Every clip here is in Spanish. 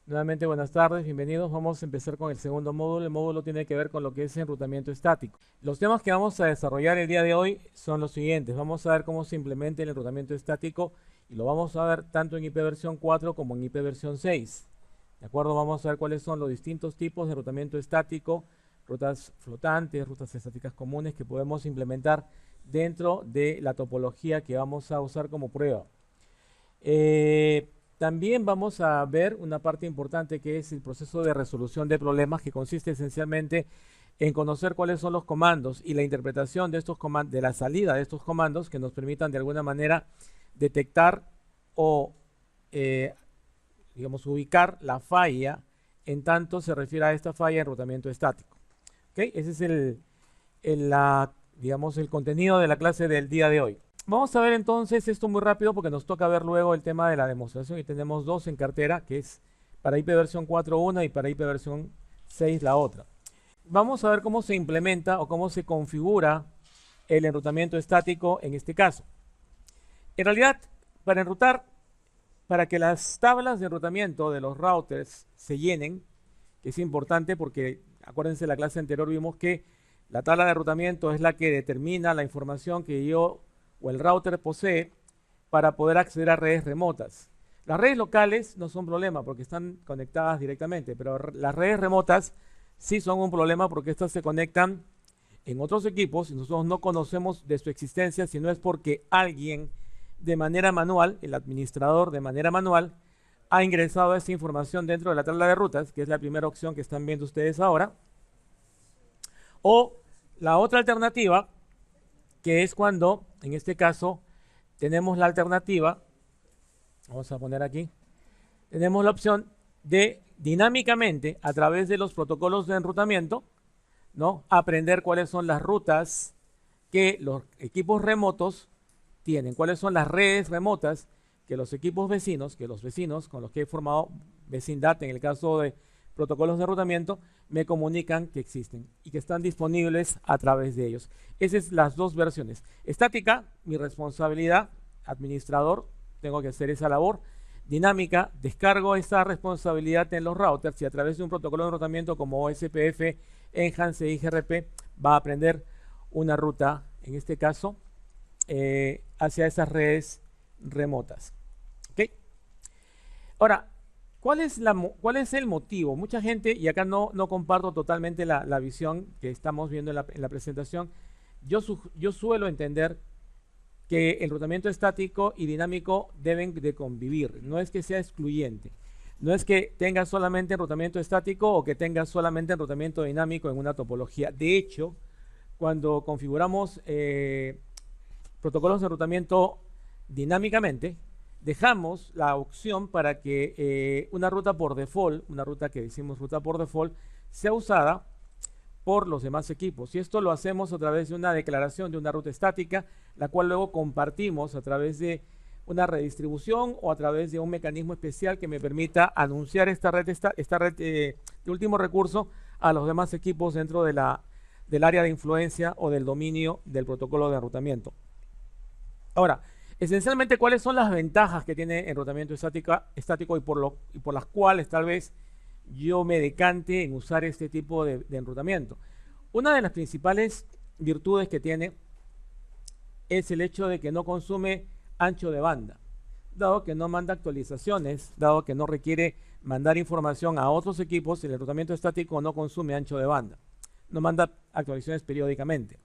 Nuevamente buenas tardes, bienvenidos. Vamos a empezar con el segundo módulo. El módulo tiene que ver con lo que es enrutamiento estático. Los temas que vamos a desarrollar el día de hoy son los siguientes. Vamos a ver cómo se implementa el enrutamiento estático y lo vamos a ver tanto en IP versión 4 como en IP versión 6. ¿De acuerdo? Vamos a ver cuáles son los distintos tipos de enrutamiento estático, rutas flotantes, rutas estáticas comunes que podemos implementar dentro de la topología que vamos a usar como prueba. También vamos a ver una parte importante que es el proceso de resolución de problemas, que consiste esencialmente en conocer cuáles son los comandos y la interpretación de estos comandos, de la salida de estos comandos que nos permitan de alguna manera detectar o digamos ubicar la falla en tanto se refiere a esta falla en enrutamiento estático. ¿Okay? Ese es digamos, el contenido de la clase del día de hoy. Vamos a ver entonces esto muy rápido porque nos toca ver luego el tema de la demostración y tenemos dos en cartera, que es para IP versión 4 una y para IP versión 6 la otra. Vamos a ver cómo se implementa o cómo se configura el enrutamiento estático en este caso. En realidad, para enrutar, para que las tablas de enrutamiento de los routers se llenen, que es importante porque, acuérdense, en la clase anterior vimos que la tabla de enrutamiento es la que determina la información que yo o el router posee para poder acceder a redes remotas. Las redes locales no son problema porque están conectadas directamente, pero las redes remotas sí son un problema porque estas se conectan en otros equipos y nosotros no conocemos de su existencia, si no es porque alguien de manera manual, el administrador de manera manual, ha ingresado esa información dentro de la tabla de rutas, que es la primera opción que están viendo ustedes ahora. O la otra alternativa, que es cuando, en este caso, tenemos la alternativa, vamos a poner aquí, tenemos la opción de dinámicamente, a través de los protocolos de enrutamiento, ¿no?, aprender cuáles son las rutas que los equipos remotos tienen, cuáles son las redes remotas que los equipos vecinos, que los vecinos con los que he formado vecindad, en el caso de protocolos de enrutamiento, me comunican que existen y que están disponibles a través de ellos. Esas son las dos versiones. Estática, mi responsabilidad, administrador, tengo que hacer esa labor. Dinámica, descargo esa responsabilidad en los routers y a través de un protocolo de enrutamiento como OSPF, Enhance e IGRP va a aprender una ruta, en este caso, hacia esas redes remotas. ¿Okay? Ahora, ¿cuál es el motivo? Mucha gente, y acá no comparto totalmente la visión que estamos viendo en la presentación, yo suelo entender que el enrutamiento estático y dinámico deben de convivir, no es que sea excluyente, no es que tenga solamente enrutamiento estático o que tenga solamente enrutamiento dinámico en una topología. De hecho, cuando configuramos protocolos de enrutamiento dinámicamente, dejamos la opción para que una ruta por default, una ruta que decimos ruta por default, sea usada por los demás equipos. Y esto lo hacemos a través de una declaración de una ruta estática, la cual luego compartimos a través de una redistribución o a través de un mecanismo especial que me permita anunciar esta red de último recurso a los demás equipos dentro de del área de influencia o del dominio del protocolo de enrutamiento. Ahora, esencialmente, ¿cuáles son las ventajas que tiene enrutamiento estático y por las cuales tal vez yo me decante en usar este tipo de enrutamiento? Una de las principales virtudes que tiene es el hecho de que no consume ancho de banda, dado que no manda actualizaciones, dado que no requiere mandar información a otros equipos. El enrutamiento estático no consume ancho de banda, no manda actualizaciones periódicamente.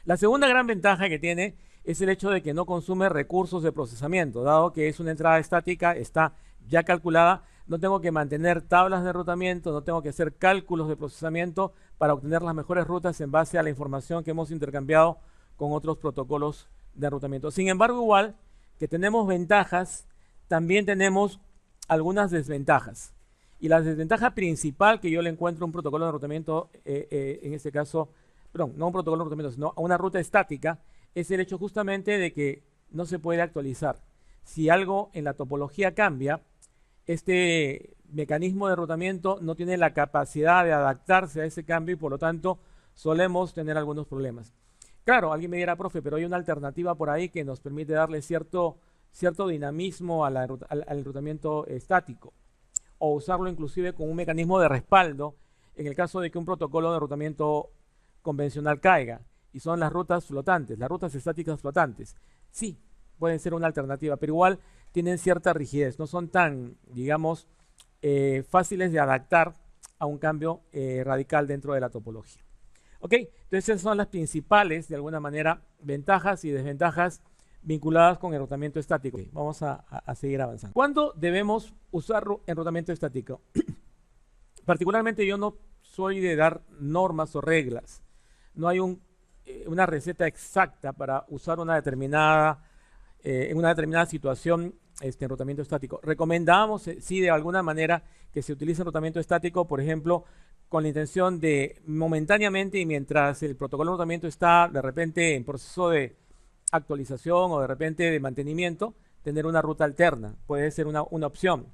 La segunda gran ventaja que tiene es el hecho de que no consume recursos de procesamiento, dado que es una entrada estática, está ya calculada, no tengo que mantener tablas de enrutamiento, no tengo que hacer cálculos de procesamiento para obtener las mejores rutas en base a la información que hemos intercambiado con otros protocolos de enrutamiento. Sin embargo, igual que tenemos ventajas, también tenemos algunas desventajas. Y la desventaja principal que yo le encuentro a un protocolo de enrutamiento, en este caso, perdón, no un protocolo de enrutamiento, sino a una ruta estática, es el hecho justamente de que no se puede actualizar. Si algo en la topología cambia, este mecanismo de enrutamiento no tiene la capacidad de adaptarse a ese cambio y por lo tanto solemos tener algunos problemas. Claro, alguien me dirá, profe, pero hay una alternativa por ahí que nos permite darle cierto dinamismo al enrutamiento estático. o usarlo inclusive con un mecanismo de respaldo en el caso de que un protocolo de enrutamiento convencional caiga, y son las rutas flotantes, las rutas estáticas flotantes. Sí, pueden ser una alternativa, pero igual tienen cierta rigidez, no son tan, digamos, fáciles de adaptar a un cambio radical dentro de la topología. ¿Ok? Entonces esas son las principales, de alguna manera, ventajas y desventajas vinculadas con enrutamiento estático. Vamos a seguir avanzando. ¿Cuándo debemos usar enrutamiento estático? Particularmente yo no soy de dar normas o reglas. No hay una receta exacta para usar una determinada, en una determinada situación enrutamiento estático. Recomendamos, sí, de alguna manera que se utilice enrutamiento estático, por ejemplo, con la intención de momentáneamente y mientras el protocolo de enrutamiento está de repente en proceso de actualización o de repente de mantenimiento, tener una ruta alterna. Puede ser una opción.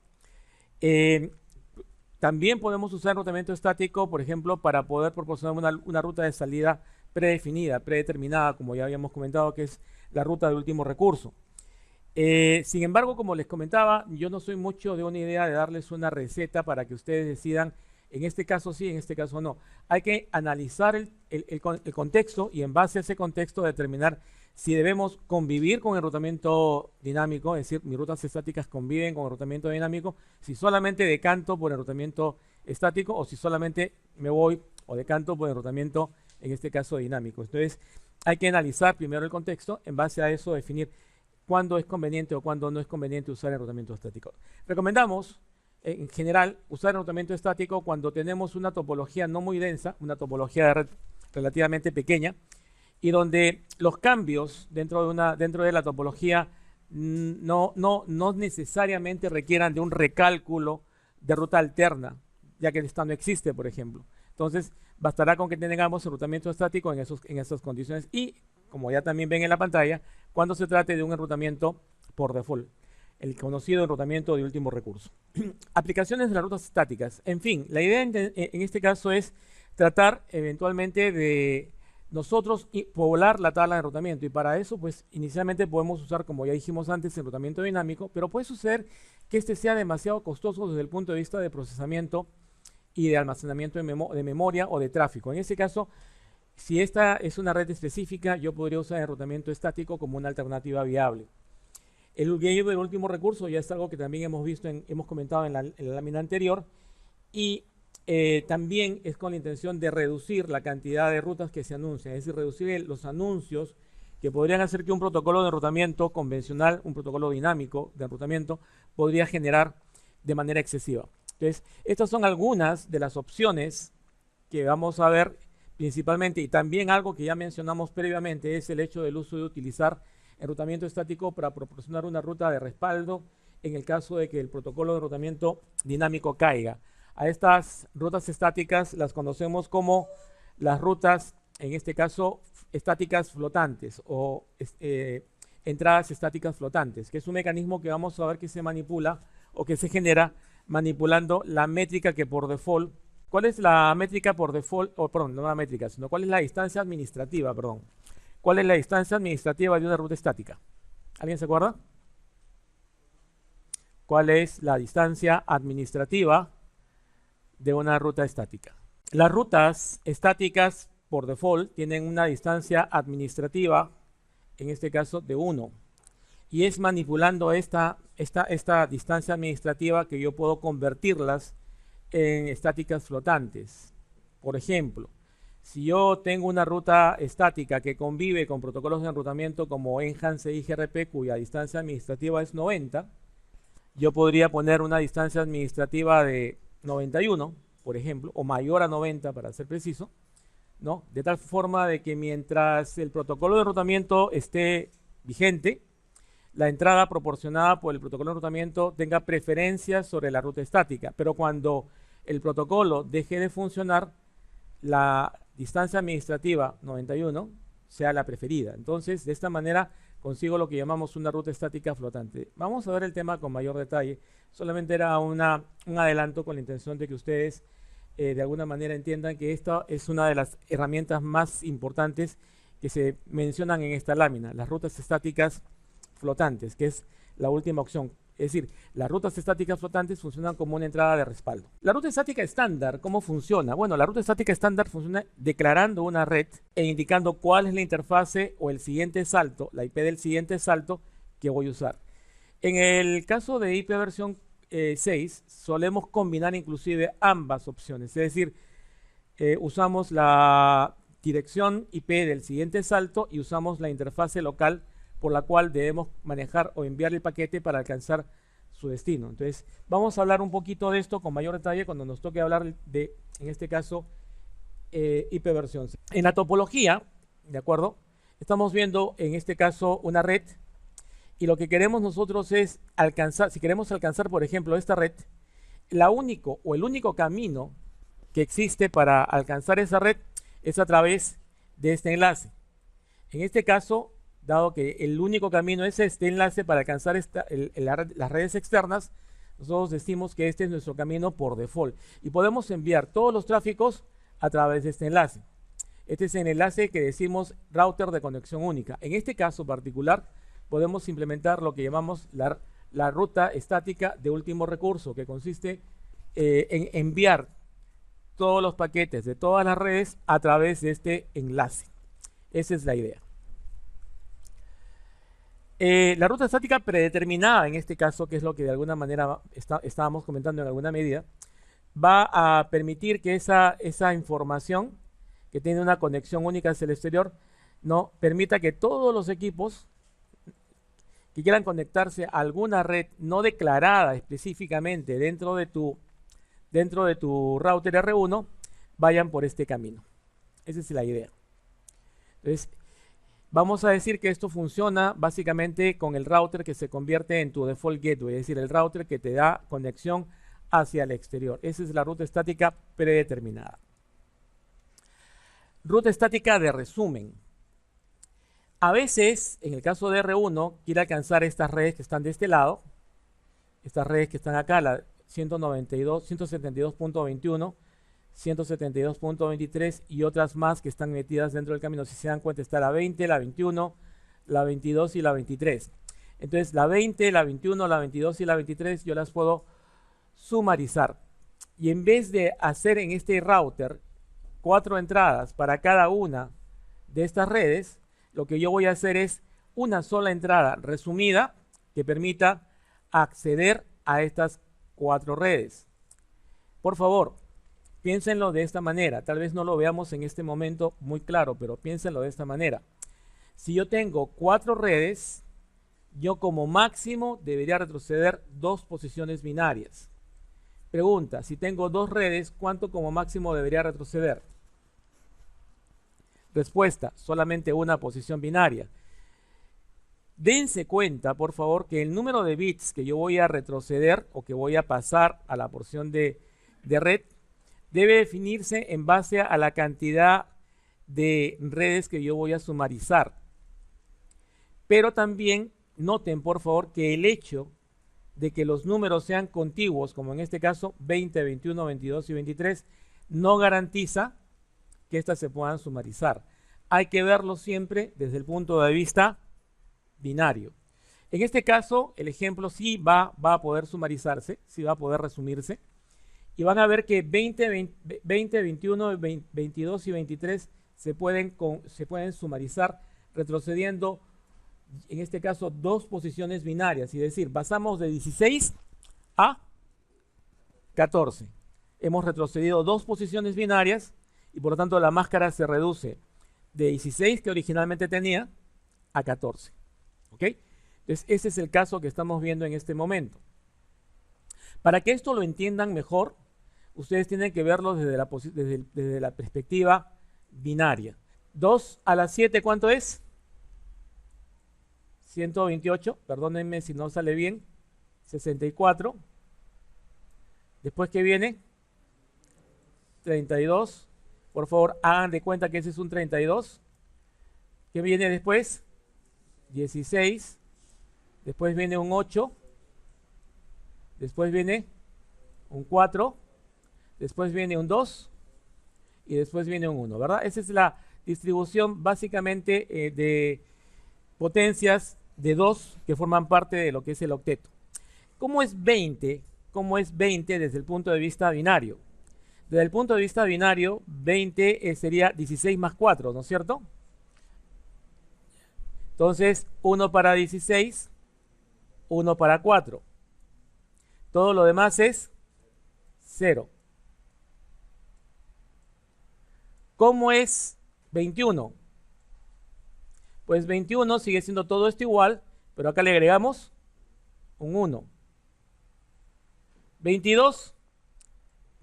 También podemos usar enrutamiento estático, por ejemplo, para poder proporcionar una ruta de salida predefinida, predeterminada, como ya habíamos comentado, que es la ruta de último recurso. Sin embargo, como les comentaba, yo no soy mucho de una idea de darles una receta para que ustedes decidan, en este caso sí, en este caso no. Hay que analizar el contexto y en base a ese contexto determinar si debemos convivir con enrutamiento dinámico, es decir, mis rutas estáticas conviven con enrutamiento dinámico, si solamente decanto por enrutamiento estático o si solamente me voy o decanto por enrutamiento, en este caso dinámico. Entonces, hay que analizar primero el contexto, en base a eso definir cuándo es conveniente o cuándo no es conveniente usar enrutamiento estático. Recomendamos, en general, usar enrutamiento estático cuando tenemos una topología no muy densa, una topología de red relativamente pequeña, y donde los cambios dentro de la topología no necesariamente requieran de un recálculo de ruta alterna, ya que esta no existe, por ejemplo. Entonces, bastará con que tengamos enrutamiento estático en esas condiciones y, como ya también ven en la pantalla, cuando se trate de un enrutamiento por default, el conocido enrutamiento de último recurso. Aplicaciones de las rutas estáticas. En fin, la idea en este caso es tratar eventualmente de nosotros poblar la tabla de enrutamiento, y para eso pues inicialmente podemos usar, como ya dijimos antes, enrutamiento dinámico, pero puede suceder que este sea demasiado costoso desde el punto de vista de procesamiento y de almacenamiento de memoria o de tráfico. En este caso, si esta es una red específica, yo podría usar enrutamiento estático como una alternativa viable. El gauge del último recurso ya es algo que también hemos comentado en la lámina anterior, y también es con la intención de reducir la cantidad de rutas que se anuncian, es decir, reducir los anuncios que podrían hacer que un protocolo de enrutamiento convencional, un protocolo dinámico de enrutamiento, podría generar de manera excesiva. Entonces, estas son algunas de las opciones que vamos a ver principalmente, y también algo que ya mencionamos previamente es el hecho del uso de utilizar enrutamiento estático para proporcionar una ruta de respaldo en el caso de que el protocolo de enrutamiento dinámico caiga. A estas rutas estáticas las conocemos como las rutas, en este caso, estáticas flotantes o entradas estáticas flotantes, que es un mecanismo que vamos a ver que se manipula o que se genera manipulando la métrica que por default. ¿Cuál es la métrica por default? Perdón, no la métrica, sino cuál es la distancia administrativa, perdón. ¿Cuál es la distancia administrativa de una ruta estática? ¿Alguien se acuerda? ¿Cuál es la distancia administrativa de una ruta estática? Las rutas estáticas por default tienen una distancia administrativa, en este caso de 1. Y es manipulando esta distancia administrativa que yo puedo convertirlas en estáticas flotantes. Por ejemplo, si yo tengo una ruta estática que convive con protocolos de enrutamiento como Enhance y GRP, cuya distancia administrativa es 90, yo podría poner una distancia administrativa de 91, por ejemplo, o mayor a 90 para ser preciso, ¿no? De tal forma de que mientras el protocolo de enrutamiento esté vigente, la entrada proporcionada por el protocolo de enrutamiento tenga preferencia sobre la ruta estática, pero cuando el protocolo deje de funcionar, la distancia administrativa 91 sea la preferida. Entonces, de esta manera consigo lo que llamamos una ruta estática flotante. Vamos a ver el tema con mayor detalle. Solamente era un adelanto con la intención de que ustedes de alguna manera entiendan que esta es una de las herramientas más importantes que se mencionan en esta lámina, las rutas estáticas flotantes, que es la última opción. Es decir, las rutas estáticas flotantes funcionan como una entrada de respaldo. La ruta estática estándar, ¿cómo funciona? Bueno, la ruta estática estándar funciona declarando una red e indicando cuál es la interfase o el siguiente salto, la IP del siguiente salto que voy a usar. En el caso de IP versión 6, solemos combinar inclusive ambas opciones, es decir, usamos la dirección IP del siguiente salto y usamos la interfase local por la cual debemos manejar o enviar el paquete para alcanzar su destino. Entonces, vamos a hablar un poquito de esto con mayor detalle cuando nos toque hablar de, en este caso, IP versión 6. En la topología, ¿de acuerdo? Estamos viendo, en este caso, una red y lo que queremos nosotros es alcanzar, si queremos alcanzar, por ejemplo, esta red, el único camino que existe para alcanzar esa red es a través de este enlace. En este caso, dado que el único camino es este enlace para alcanzar las redes externas, nosotros decimos que este es nuestro camino por default y podemos enviar todos los tráficos a través de este enlace. Este es el enlace que decimos router de conexión única. En este caso particular podemos implementar lo que llamamos la ruta estática de último recurso, que consiste en enviar todos los paquetes de todas las redes a través de este enlace. Esa es la idea. La ruta estática predeterminada, en este caso, que es lo que de alguna manera estábamos comentando en alguna medida, va a permitir que esa información que tiene una conexión única hacia el exterior, no permita que todos los equipos que quieran conectarse a alguna red no declarada específicamente dentro de tu router R1 vayan por este camino. Esa es la idea. Entonces, vamos a decir que esto funciona básicamente con el router que se convierte en tu default gateway, es decir, el router que te da conexión hacia el exterior. Esa es la ruta estática predeterminada. Ruta estática de resumen. A veces, en el caso de R1, quiere alcanzar estas redes que están de este lado, estas redes que están acá, la 172.21, 172.23 y otras más que están metidas dentro del camino. Si se dan cuenta, está la 20, la 21, la 22 y la 23. Entonces, la 20, la 21, la 22 y la 23 yo las puedo sumarizar. Y en vez de hacer en este router 4 entradas para cada una de estas redes, lo que yo voy a hacer es una sola entrada resumida que permita acceder a estas 4 redes. Por favor, piénsenlo de esta manera. Tal vez no lo veamos en este momento muy claro, pero piénsenlo de esta manera. Si yo tengo 4 redes, yo como máximo debería retroceder 2 posiciones binarias. Pregunta, si tengo 2 redes, ¿cuánto como máximo debería retroceder? Respuesta, solamente una posición binaria. Dense cuenta, por favor, que el número de bits que yo voy a retroceder o que voy a pasar a la porción de red debe definirse en base a la cantidad de redes que yo voy a sumarizar. Pero también noten, por favor, que el hecho de que los números sean contiguos, como en este caso 20, 21, 22 y 23, no garantiza que éstas se puedan sumarizar. Hay que verlo siempre desde el punto de vista binario. En este caso, el ejemplo sí va a poder sumarizarse, sí va a poder resumirse. Y van a ver que 20, 21, 22 y 23 se pueden sumarizar retrocediendo, en este caso, 2 posiciones binarias. Es decir, pasamos de 16 a 14. Hemos retrocedido 2 posiciones binarias y por lo tanto la máscara se reduce de 16 que originalmente tenía a 14. ¿Ok? Entonces ese es el caso que estamos viendo en este momento. Para que esto lo entiendan mejor, ustedes tienen que verlo desde la perspectiva binaria. 2 a la 7, ¿cuánto es? 128, perdónenme si no sale bien, 64. Después, ¿qué viene? 32. Por favor, hagan de cuenta que ese es un 32. ¿Qué viene después? 16. Después viene un 8. Después viene un 4. Después viene un 2. Y después viene un 1, ¿verdad? Esa es la distribución básicamente de potencias de 2 que forman parte de lo que es el octeto. ¿Cómo es 20? ¿Cómo es 20 desde el punto de vista binario? Desde el punto de vista binario, 20 sería 16 más 4, ¿no es cierto? Entonces, 1 para 16, 1 para 4. Todo lo demás es 0. ¿Cómo es 21? Pues 21 sigue siendo todo esto igual, pero acá le agregamos un 1. 22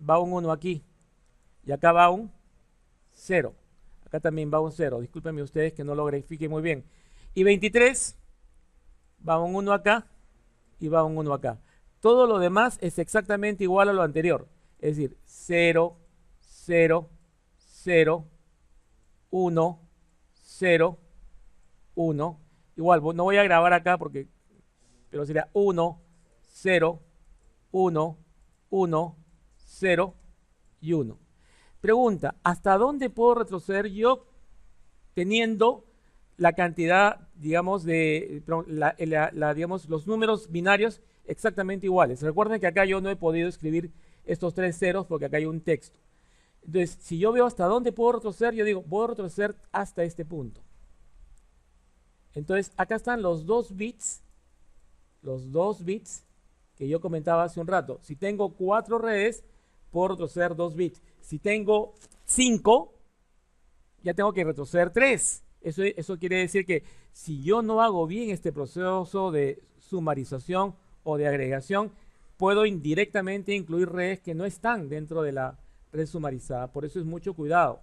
va un 1 aquí. Y acá va un 0. Acá también va un 0. Discúlpenme ustedes que no lo grafique muy bien. Y 23 va un 1 acá y va un 1 acá. Todo lo demás es exactamente igual a lo anterior. Es decir, 0, 0, 0, 1, 0, 1. Igual, no voy a grabar acá pero sería 1, 0, 1, 1, 0 y 1. Pregunta, ¿hasta dónde puedo retroceder yo teniendo la cantidad, digamos, digamos, los números binarios exactamente iguales? Recuerden que acá yo no he podido escribir estos 3 ceros porque acá hay un texto. Entonces, si yo veo hasta dónde puedo retroceder, yo digo, puedo retroceder hasta este punto. Entonces, acá están los 2 bits que yo comentaba hace un rato. Si tengo 4 redes, puedo retroceder 2 bits. Si tengo 5, ya tengo que retroceder 3. Eso quiere decir que si yo no hago bien este proceso de sumarización o de agregación, puedo indirectamente incluir redes que no están dentro de la red sumarizada. Por eso es mucho cuidado.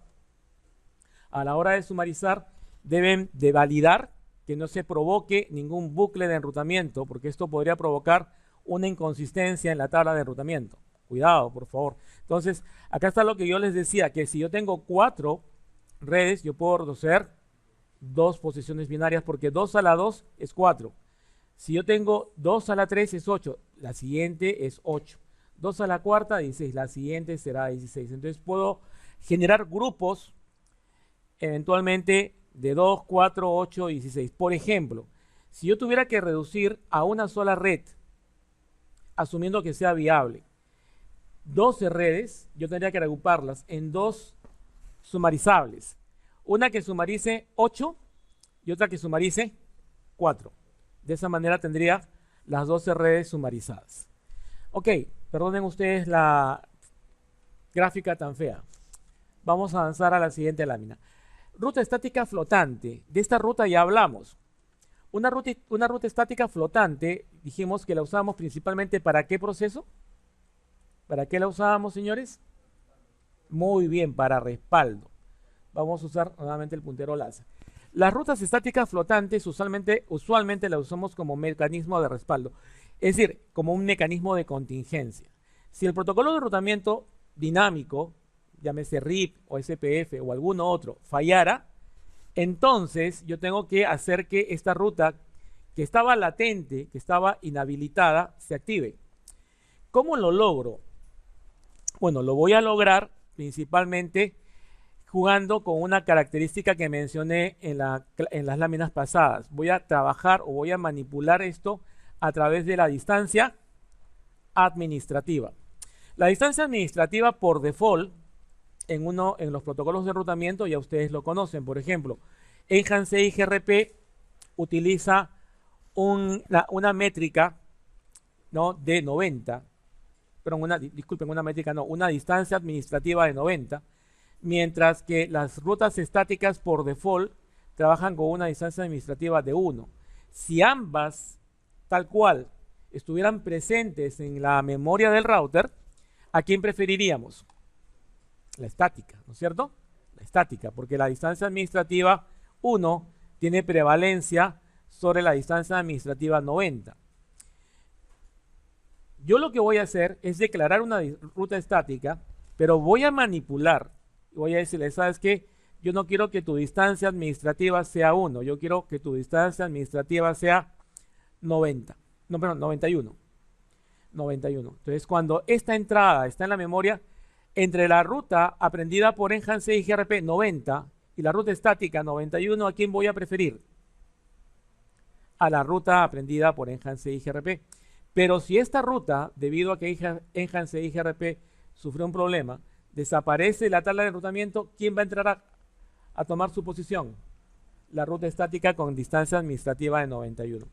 A la hora de sumarizar, deben de validar que no se provoque ningún bucle de enrutamiento, porque esto podría provocar una inconsistencia en la tabla de enrutamiento. Cuidado, por favor. Entonces, acá está lo que yo les decía, que si yo tengo 4 redes, yo puedo retroceder 2 posiciones binarias, porque 2 a la 2 es 4. Si yo tengo 2 a la 3 es 8, la siguiente es 8. 2 a la cuarta, 16, la siguiente será 16. Entonces puedo generar grupos eventualmente de 2, 4, 8 y 16. Por ejemplo, si yo tuviera que reducir a una sola red, asumiendo que sea viable, 12 redes, yo tendría que agruparlas en 2 sumarizables. Una que sumarice 8 y otra que sumarice 4. De esa manera tendría las 12 redes sumarizadas. Ok, perdonen ustedes la gráfica tan fea. Vamos a avanzar a la siguiente lámina. Ruta estática flotante. De esta ruta ya hablamos. Una ruta estática flotante, dijimos que la usamos principalmente ¿para qué proceso? ¿Para qué la usábamos, señores? Muy bien, para respaldo. Vamos a usar nuevamente el puntero láser. Las rutas estáticas flotantes usualmente las usamos como mecanismo de respaldo, es decir, como un mecanismo de contingencia. Si el protocolo de enrutamiento dinámico, llámese RIP o SPF o alguno otro, fallara, entonces yo tengo que hacer que esta ruta que estaba latente, que estaba inhabilitada, se active. ¿Cómo lo logro? Bueno, lo voy a lograr principalmente jugando con una característica que mencioné en las láminas pasadas. Voy a trabajar o voy a manipular esto a través de la distancia administrativa. La distancia administrativa por default en los protocolos de enrutamiento ya ustedes lo conocen. Por ejemplo, Enhanced IGRP utiliza una métrica, ¿no?, de 90. Pero disculpen, una métrica no, una distancia administrativa de 90, mientras que las rutas estáticas por default trabajan con una distancia administrativa de 1. Si ambas, tal cual, estuvieran presentes en la memoria del router, ¿a quién preferiríamos? La estática, ¿no es cierto? La estática, porque la distancia administrativa 1 tiene prevalencia sobre la distancia administrativa 90. Yo lo que voy a hacer es declarar una ruta estática, pero voy a manipular. Voy a decirle, ¿sabes qué? Yo no quiero que tu distancia administrativa sea 1. Yo quiero que tu distancia administrativa sea 90. No, perdón, 91. 91. Entonces, cuando esta entrada está en la memoria, entre la ruta aprendida por Enhanced IGRP 90 y la ruta estática 91, ¿a quién voy a preferir? A la ruta aprendida por Enhanced IGRP. Pero si esta ruta, debido a que Enhance e IGRP sufrió un problema, desaparece la tabla de enrutamiento, ¿quién va a entrar a tomar su posición? La ruta estática con distancia administrativa de 91.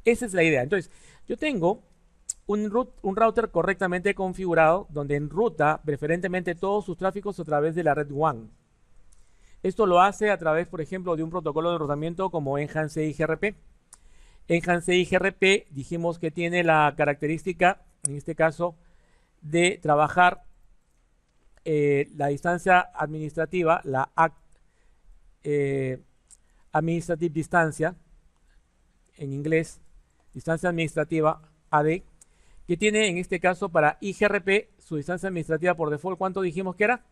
Esa es la idea. Entonces, yo tengo un router correctamente configurado donde enruta preferentemente todos sus tráficos a través de la red WAN. Esto lo hace a través, por ejemplo, de un protocolo de enrutamiento como Enhance IGRP. Enhance IGRP dijimos que tiene la característica, en este caso, de trabajar la distancia administrativa, la Administrative Distancia, en inglés, distancia administrativa AD, que tiene en este caso para IGRP su distancia administrativa por default, ¿cuánto dijimos que era?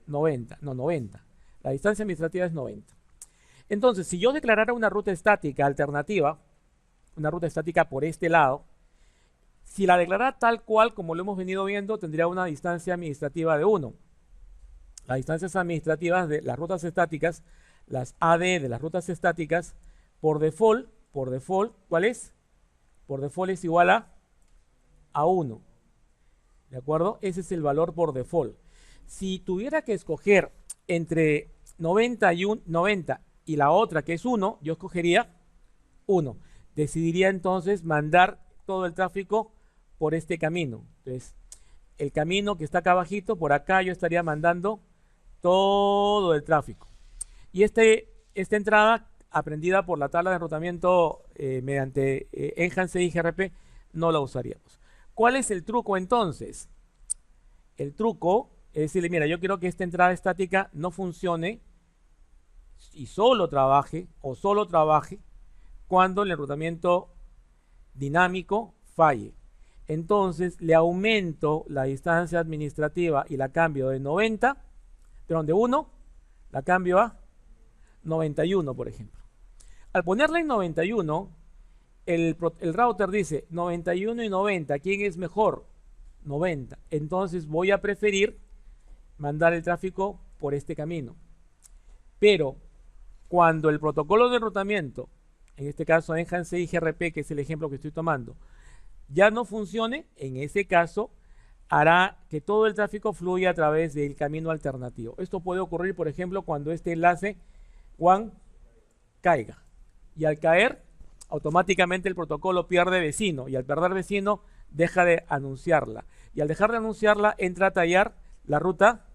90, no 90. La distancia administrativa es 90. Entonces, si yo declarara una ruta estática alternativa, una ruta estática por este lado, si la declarara tal cual como lo hemos venido viendo, tendría una distancia administrativa de 1. Las distancias administrativas de las rutas estáticas, las AD de las rutas estáticas, por default, ¿cuál es? Por default es igual a 1. ¿De acuerdo? Ese es el valor por default. Si tuviera que escoger entre 90 y la otra, que es 1, yo escogería 1. Decidiría entonces mandar todo el tráfico por este camino. Entonces, el camino que está acá abajito, por acá yo estaría mandando todo el tráfico. Y esta entrada, aprendida por la tabla de enrutamiento mediante Enhance IGRP, no la usaríamos. ¿Cuál es el truco entonces? El truco es decirle, mira, yo quiero que esta entrada estática no funcione y solo trabaje cuando el enrutamiento dinámico falle. Entonces le aumento la distancia administrativa y la cambio de 90, perdón, de 1, la cambio a 91, por ejemplo. Al ponerla en 91, el router dice 91 y 90, ¿quién es mejor? 90. Entonces voy a preferir mandar el tráfico por este camino. Pero cuando el protocolo de enrutamiento, en este caso Enhance IGRP, que es el ejemplo que estoy tomando, ya no funcione, en ese caso hará que todo el tráfico fluya a través del camino alternativo. Esto puede ocurrir, por ejemplo, cuando este enlace WAN caiga. Y al caer, automáticamente el protocolo pierde vecino. Y al perder vecino, deja de anunciarla. Y al dejar de anunciarla, entra a tallar la ruta,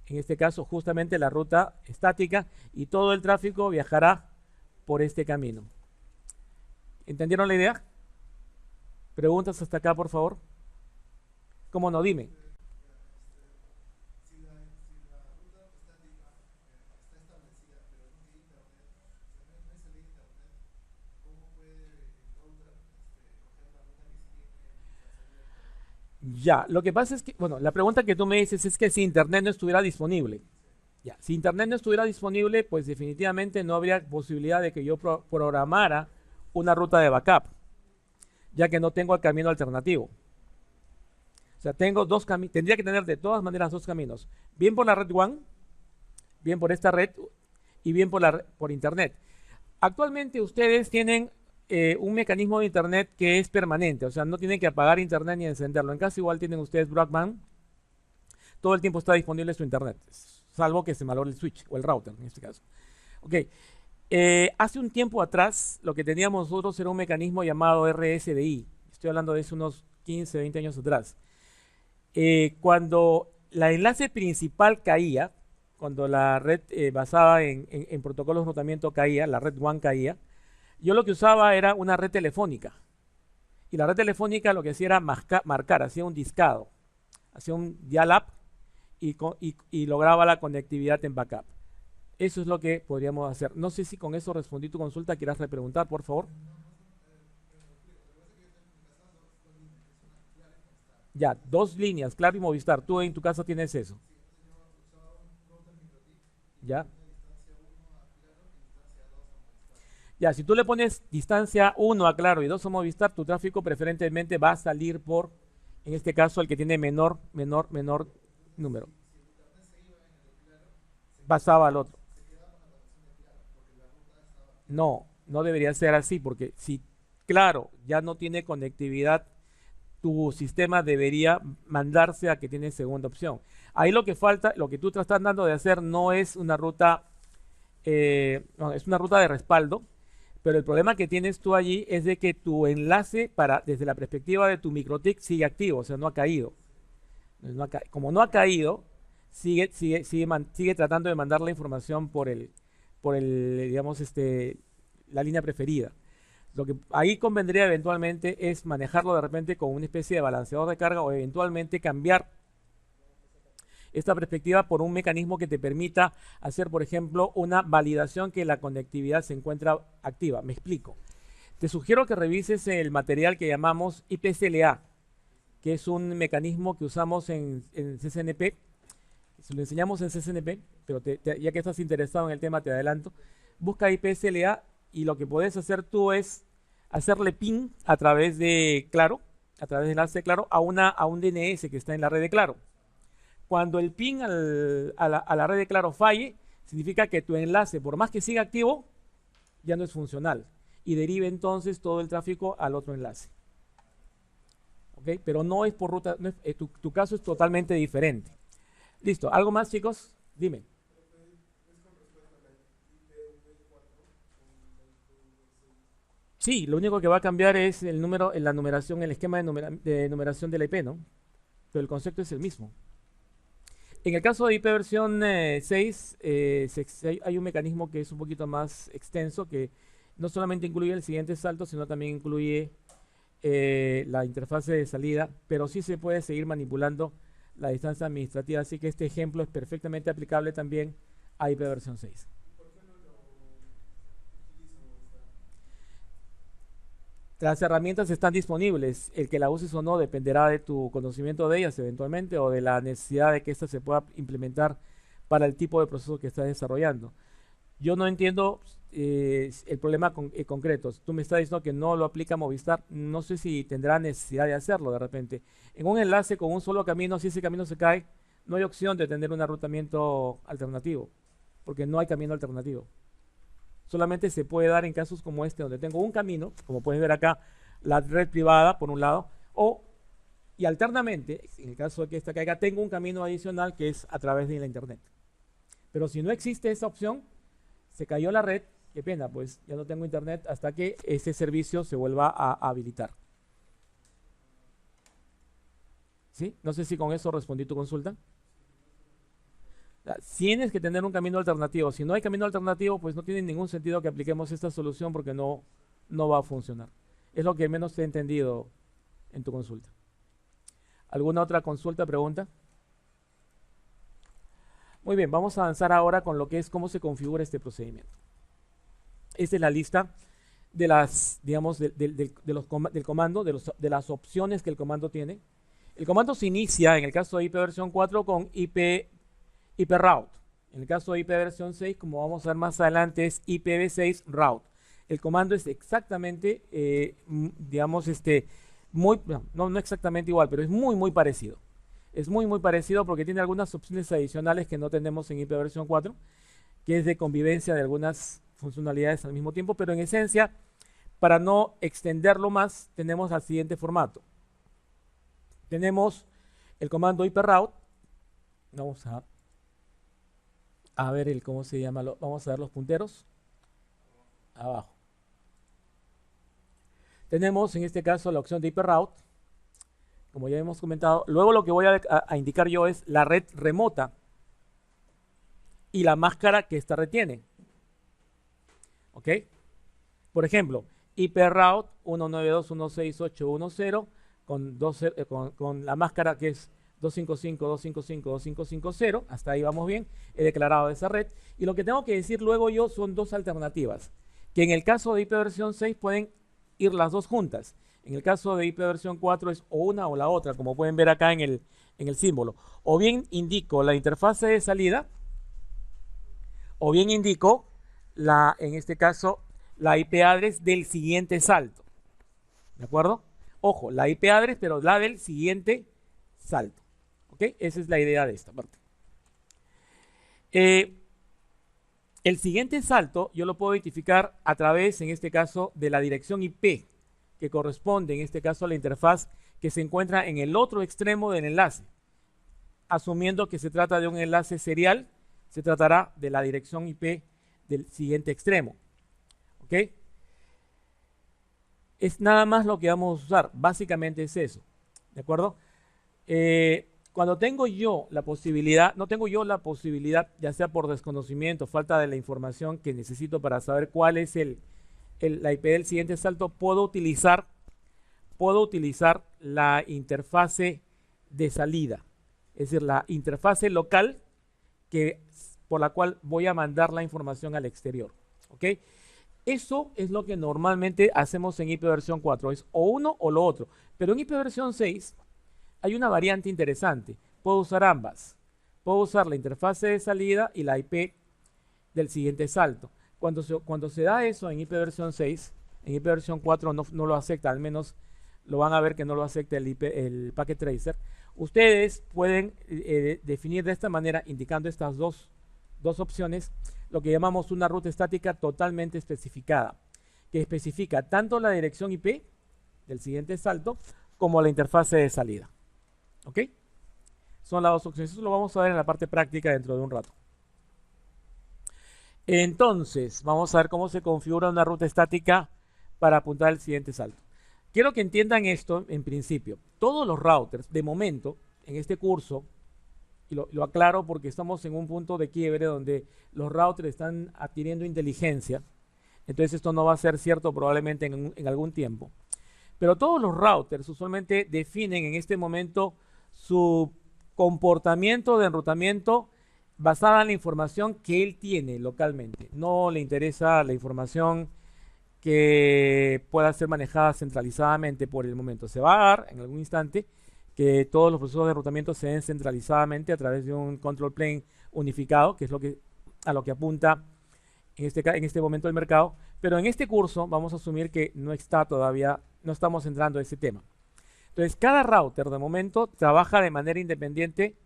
en este caso justamente la ruta estática, y todo el tráfico viajará por este camino. ¿Entendieron la idea? ¿Preguntas hasta acá, por favor? ¿Cómo no? Dime. Ya, lo que pasa es que, bueno, la pregunta que tú me dices es que si Internet no estuviera disponible. Ya, si Internet no estuviera disponible, pues definitivamente no habría posibilidad de que yo programara una ruta de backup, ya que no tengo el camino alternativo. O sea, tengo dos caminos, tendría que tener de todas maneras dos caminos, bien por la red WAN, bien por esta red y bien por Internet. Actualmente ustedes tienen un mecanismo de Internet que es permanente, o sea, no tienen que apagar Internet ni encenderlo. En caso igual tienen ustedes broadband, todo el tiempo está disponible su Internet, salvo que se malore el switch o el router en este caso. Ok, hace un tiempo atrás lo que teníamos nosotros era un mecanismo llamado RSDI. Estoy hablando de hace unos 15, 20 años atrás. Cuando la enlace principal caía, cuando la red basada en protocolos de enrutamiento caía, la red WAN caía, yo lo que usaba era una red telefónica. Y la red telefónica lo que hacía era marcar, hacía un discado, hacía un dial-up y lograba la conectividad en backup. Eso es lo que podríamos hacer. No sé si con eso respondí tu consulta. ¿Quieras repreguntar, por favor? Ya, dos líneas, Claro y Movistar. Tú en tu casa tienes eso. Ya. Ya, si tú le pones distancia 1 a Claro y 2 a Movistar, tu tráfico preferentemente va a salir por, en este caso, el que tiene menor número. Pasaba al otro. No, no debería ser así, porque si Claro ya no tiene conectividad, tu sistema debería mandarse a que tiene segunda opción. Ahí lo que falta, lo que tú te estás tratando de hacer no es una ruta, no, es una ruta de respaldo, pero el problema que tienes tú allí es de que tu enlace desde la perspectiva de tu MikroTik sigue activo, o sea, no ha caído. Como no ha caído, sigue tratando de mandar la información digamos, la línea preferida. Lo que ahí convendría eventualmente es manejarlo de repente con una especie de balanceador de carga o eventualmente cambiar esta perspectiva por un mecanismo que te permita hacer, por ejemplo, una validación que la conectividad se encuentra activa. Me explico. Te sugiero que revises el material que llamamos IPCLA, que es un mecanismo que usamos en CCNP. Se lo enseñamos en CCNP, pero ya que estás interesado en el tema, te adelanto. Busca IPCLA y lo que puedes hacer tú es hacerle ping a través de Claro, a través del enlace de Claro, a un DNS que está en la red de Claro. Cuando el ping a la red de Claro falle, significa que tu enlace, por más que siga activo, ya no es funcional y derive entonces todo el tráfico al otro enlace. ¿Ok? Pero no es por ruta, tu caso es totalmente diferente. Listo, ¿algo más, chicos? Dime. Sí, lo único que va a cambiar es el número, la numeración, el esquema de numeración de la IP, ¿no? Pero el concepto es el mismo. En el caso de IP versión 6, hay un mecanismo que es un poquito más extenso, que no solamente incluye el siguiente salto, sino también incluye la interfase de salida, pero sí se puede seguir manipulando la distancia administrativa, así que este ejemplo es perfectamente aplicable también a IP versión 6. Las herramientas están disponibles, el que la uses o no dependerá de tu conocimiento de ellas eventualmente o de la necesidad de que ésta se pueda implementar para el tipo de proceso que estás desarrollando. Yo no entiendo el problema concreto. Tú me estás diciendo que no lo aplica Movistar, no sé si tendrá necesidad de hacerlo de repente. En un enlace con un solo camino, si ese camino se cae, no hay opción de tener un arrutamiento alternativo, porque no hay camino alternativo. Solamente se puede dar en casos como este, donde tengo un camino, como puedes ver acá, la red privada por un lado, y alternamente, en el caso de que esta caiga, tengo un camino adicional que es a través de la internet. Pero si no existe esa opción, se cayó la red, qué pena, pues ya no tengo internet hasta que ese servicio se vuelva a habilitar. ¿Sí? No sé si con eso respondí tu consulta. Tienes que tener un camino alternativo. Si no hay camino alternativo, pues no tiene ningún sentido que apliquemos esta solución porque no va a funcionar. Es lo que menos te he entendido en tu consulta. ¿Alguna otra consulta, pregunta? Muy bien, vamos a avanzar ahora con lo que es cómo se configura este procedimiento. Esta es la lista de las, digamos, del comando, de las opciones que el comando tiene. El comando se inicia, en el caso de IP versión 4, con IP route. En el caso de IP versión 6, como vamos a ver más adelante, es IPv6 route. El comando es exactamente, digamos, no exactamente igual, pero es muy parecido. Es muy parecido porque tiene algunas opciones adicionales que no tenemos en IP versión 4, que es de convivencia de algunas funcionalidades al mismo tiempo, pero en esencia, para no extenderlo más, tenemos al siguiente formato. Tenemos el comando IP route. Vamos a ver cómo se llama, vamos a ver los punteros. Abajo. Tenemos en este caso la opción de IP route, como ya hemos comentado. Luego lo que voy a indicar yo es la red remota y la máscara que esta red tiene. ¿Ok? Por ejemplo, IP route 192.168.1.0 con la máscara que es 255.255.255.0, hasta ahí vamos bien, he declarado esa red, y lo que tengo que decir luego yo son dos alternativas, que en el caso de IP versión 6 pueden ir las dos juntas, en el caso de IP versión 4 es o una o la otra, como pueden ver acá en el símbolo, o bien indico la interfase de salida, o bien indico, en este caso, la IP address del siguiente salto, ¿de acuerdo? Ojo, la IP address, pero la del siguiente salto. ¿Ok? Esa es la idea de esta parte. El siguiente salto yo lo puedo identificar a través, en este caso, de la dirección IP. que corresponde en este caso a la interfaz que se encuentra en el otro extremo del enlace. Asumiendo que se trata de un enlace serial, se tratará de la dirección IP del siguiente extremo. ¿Ok? Es nada más lo que vamos a usar, básicamente es eso. ¿De acuerdo? Cuando tengo yo la posibilidad, no tengo yo la posibilidad, ya sea por desconocimiento, falta de la información que necesito para saber cuál es la IP del siguiente salto, puedo utilizar la interfase de salida, es decir, la interfase local por la cual voy a mandar la información al exterior. ¿Ok? Eso es lo que normalmente hacemos en IP versión 4, es o uno o lo otro. Pero en IP versión 6 hay una variante interesante. Puedo usar ambas. Puedo usar la interfase de salida y la IP del siguiente salto. Cuando se da eso en IP versión 6, en IP versión 4 no lo acepta, al menos lo van a ver que no lo acepta el Packet Tracer. Ustedes pueden definir de esta manera, indicando estas dos opciones, lo que llamamos una ruta estática totalmente especificada, que especifica tanto la dirección IP del siguiente salto como la interfase de salida. ¿Ok? Son las dos opciones. Eso lo vamos a ver en la parte práctica dentro de un rato. Entonces, vamos a ver cómo se configura una ruta estática para apuntar al siguiente salto. Quiero que entiendan esto en principio. Todos los routers, de momento, en este curso, y lo aclaro porque estamos en un punto de quiebre donde los routers están adquiriendo inteligencia, entonces esto no va a ser cierto probablemente en algún tiempo. Pero todos los routers usualmente definen en este momento su comportamiento de enrutamiento basada en la información que él tiene localmente. No le interesa la información que pueda ser manejada centralizadamente por el momento. Se va a dar en algún instante que todos los procesos de enrutamiento se den centralizadamente a través de un control plane unificado, que es a lo que apunta en este momento el mercado. Pero en este curso vamos a asumir que no estamos entrando a ese tema. Entonces, cada router de momento trabaja de manera independiente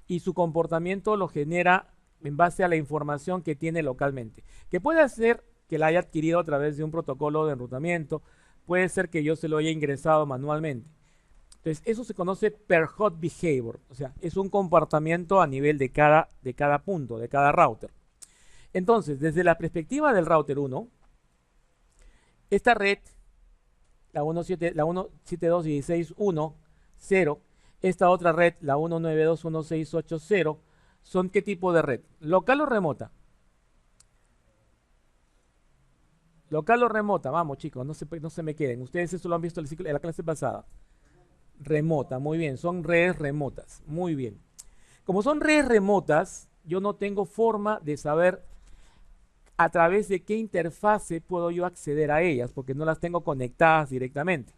y su comportamiento lo genera en base a la información que tiene localmente. Que puede ser que la haya adquirido a través de un protocolo de enrutamiento, puede ser que yo se lo haya ingresado manualmente. Entonces, eso se conoce per hot behavior, o sea, es un comportamiento a nivel de cada punto, de cada router. Entonces, desde la perspectiva del router 1, esta red, la 172.16.1.0, esta otra red, la 192.168.0, ¿son qué tipo de red? ¿Local o remota? Local o remota, vamos chicos, no se me queden. Ustedes eso lo han visto en la clase pasada. Remota, muy bien, son redes remotas, muy bien. Como son redes remotas, yo no tengo forma de saber a través de qué interfase puedo yo acceder a ellas, porque no las tengo conectadas directamente.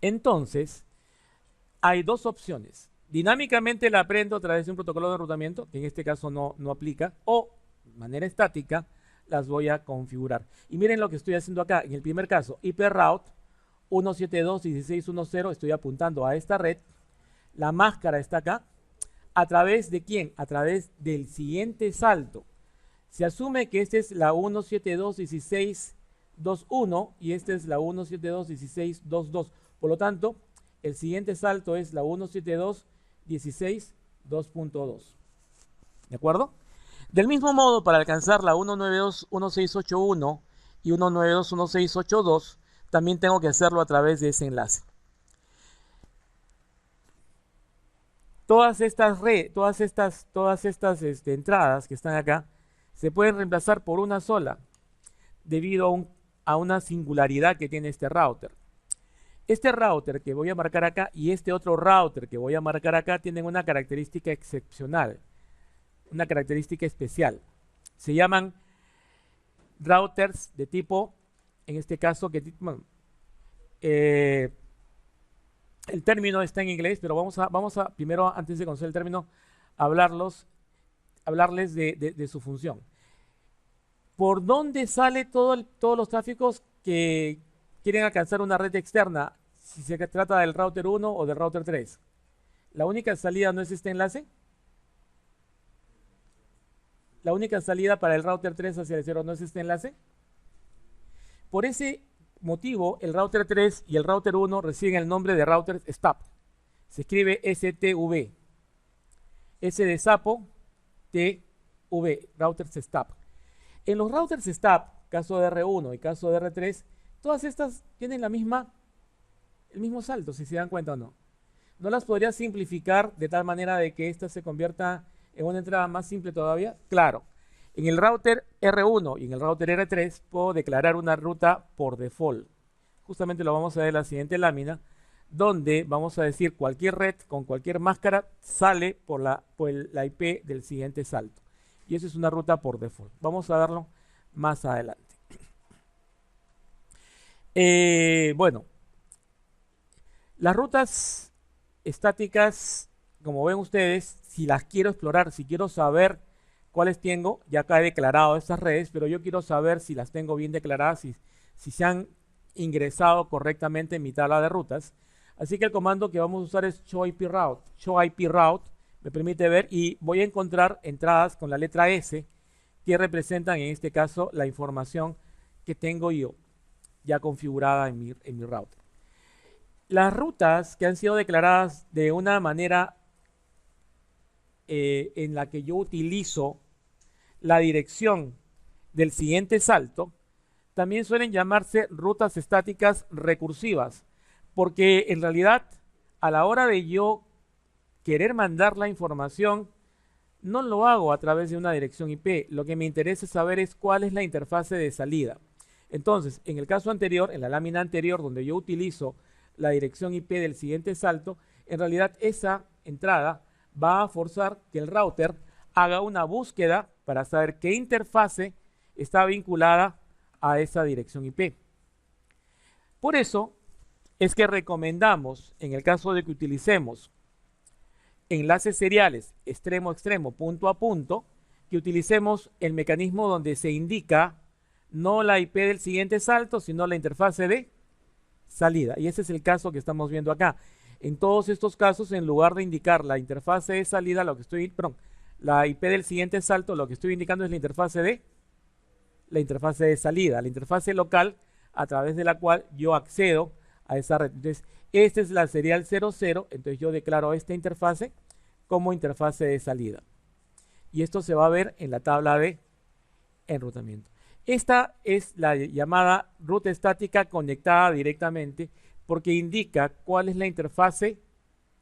Entonces, hay dos opciones. Dinámicamente la aprendo a través de un protocolo de enrutamiento, que en este caso no aplica, o de manera estática las voy a configurar. Y miren lo que estoy haciendo acá. En el primer caso, IP route 172.16.1.0, estoy apuntando a esta red. La máscara está acá. ¿A través de quién? A través del siguiente salto. Se asume que esta es la 172.16.2.1 y esta es la 172.16.2.2. Por lo tanto, el siguiente salto es la 172.16.2.2. ¿De acuerdo? Del mismo modo, para alcanzar la 192.168.1 y 192.168.2, también tengo que hacerlo a través de ese enlace. Todas estas entradas que están acá se pueden reemplazar por una sola debido a una singularidad que tiene este router. Este router que voy a marcar acá y este otro router que voy a marcar acá tienen una característica excepcional, una característica especial. Se llaman routers de tipo, en este caso, el término está en inglés, pero vamos a primero, antes de conocer el término, hablarles de su función. ¿Por dónde sale todos los tráficos que quieren alcanzar una red externa? Si se trata del router 1 o del router 3. ¿La única salida no es este enlace? ¿La única salida para el router 3 hacia el 0 no es este enlace? Por ese motivo el router 3 y el router 1 reciben el nombre de routers stub. Se escribe STV. S de sapo, TV, routers stub. En los routers stub, caso de R1 y caso de R3, todas estas tienen el mismo salto, si se dan cuenta o no. ¿No las podría simplificar de tal manera de que esta se convierta en una entrada más simple todavía? Claro. En el router R1 y en el router R3 puedo declarar una ruta por default. Justamente lo vamos a ver en la siguiente lámina, donde vamos a decir cualquier red con cualquier máscara sale por la IP del siguiente salto. Y eso es una ruta por default. Vamos a verlo más adelante. Bueno, las rutas estáticas, como ven ustedes, si las quiero explorar, si quiero saber cuáles tengo, ya acá he declarado estas redes, pero yo quiero saber si las tengo bien declaradas, si se han ingresado correctamente en mi tabla de rutas. Así que el comando que vamos a usar es showIPRoute. ShowIPRoute me permite ver y voy a encontrar entradas con la letra S que representan en este caso la información que tengo yo ya configurada en mi router. Las rutas que han sido declaradas de una manera en la que yo utilizo la dirección del siguiente salto, también suelen llamarse rutas estáticas recursivas, porque en realidad a la hora de yo querer mandar la información, no lo hago a través de una dirección IP. Lo que me interesa saber es cuál es la interfase de salida. Entonces, en el caso anterior, en la lámina anterior, donde yo utilizo la dirección IP del siguiente salto, en realidad esa entrada va a forzar que el router haga una búsqueda para saber qué interfase está vinculada a esa dirección IP. Por eso es que recomendamos, en el caso de que utilicemos enlaces seriales extremo a extremo, punto a punto, que utilicemos el mecanismo donde se indica no la IP del siguiente salto, sino la interfase de salida. Y ese es el caso que estamos viendo acá. En todos estos casos, en lugar de indicar la interfase de salida, la IP del siguiente salto, lo que estoy indicando es la interfase de salida, la interfase local a través de la cual yo accedo a esa red. Entonces, esta es la serial 00, entonces yo declaro esta interfase como interfase de salida. Y esto se va a ver en la tabla de enrutamiento. Esta es la llamada ruta estática conectada directamente porque indica cuál es la interfase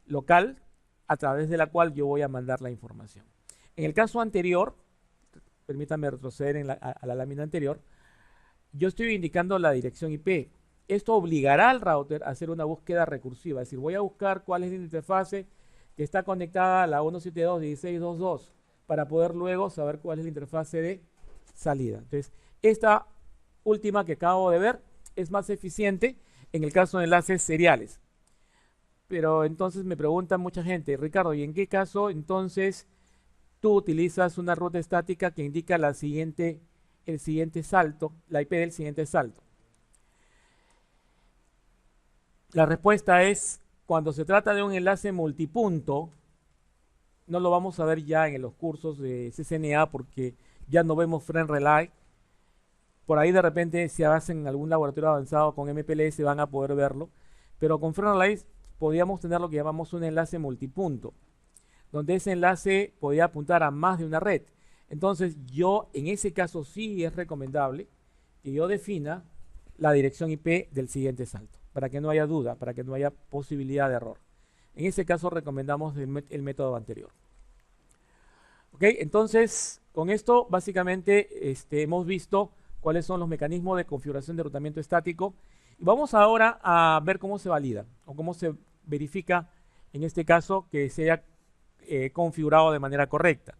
local a través de la cual yo voy a mandar la información. En el caso anterior, permítanme retroceder a la lámina anterior, yo estoy indicando la dirección IP. Esto obligará al router a hacer una búsqueda recursiva, es decir, voy a buscar cuál es la interfase que está conectada a la 172.16.2.2 para poder luego saber cuál es la interfase de salida. Entonces, esta última que acabo de ver es más eficiente en el caso de enlaces seriales. Pero entonces me pregunta mucha gente, Ricardo, ¿y en qué caso entonces tú utilizas una ruta estática que indica el siguiente salto, la IP del siguiente salto? La respuesta es cuando se trata de un enlace multipunto. No lo vamos a ver ya en los cursos de CCNA porque ya no vemos Friend Relay. Por ahí de repente si hacen algún laboratorio avanzado con MPLS van a poder verlo. Pero con Friend Relay podíamos tener lo que llamamos un enlace multipunto, donde ese enlace podía apuntar a más de una red. Entonces yo en ese caso sí es recomendable que yo defina la dirección IP del siguiente salto, para que no haya duda, para que no haya posibilidad de error. En ese caso recomendamos el método anterior. Ok, entonces con esto básicamente hemos visto cuáles son los mecanismos de configuración de enrutamiento estático. Y vamos ahora a ver cómo se valida o cómo se verifica en este caso que se haya configurado de manera correcta.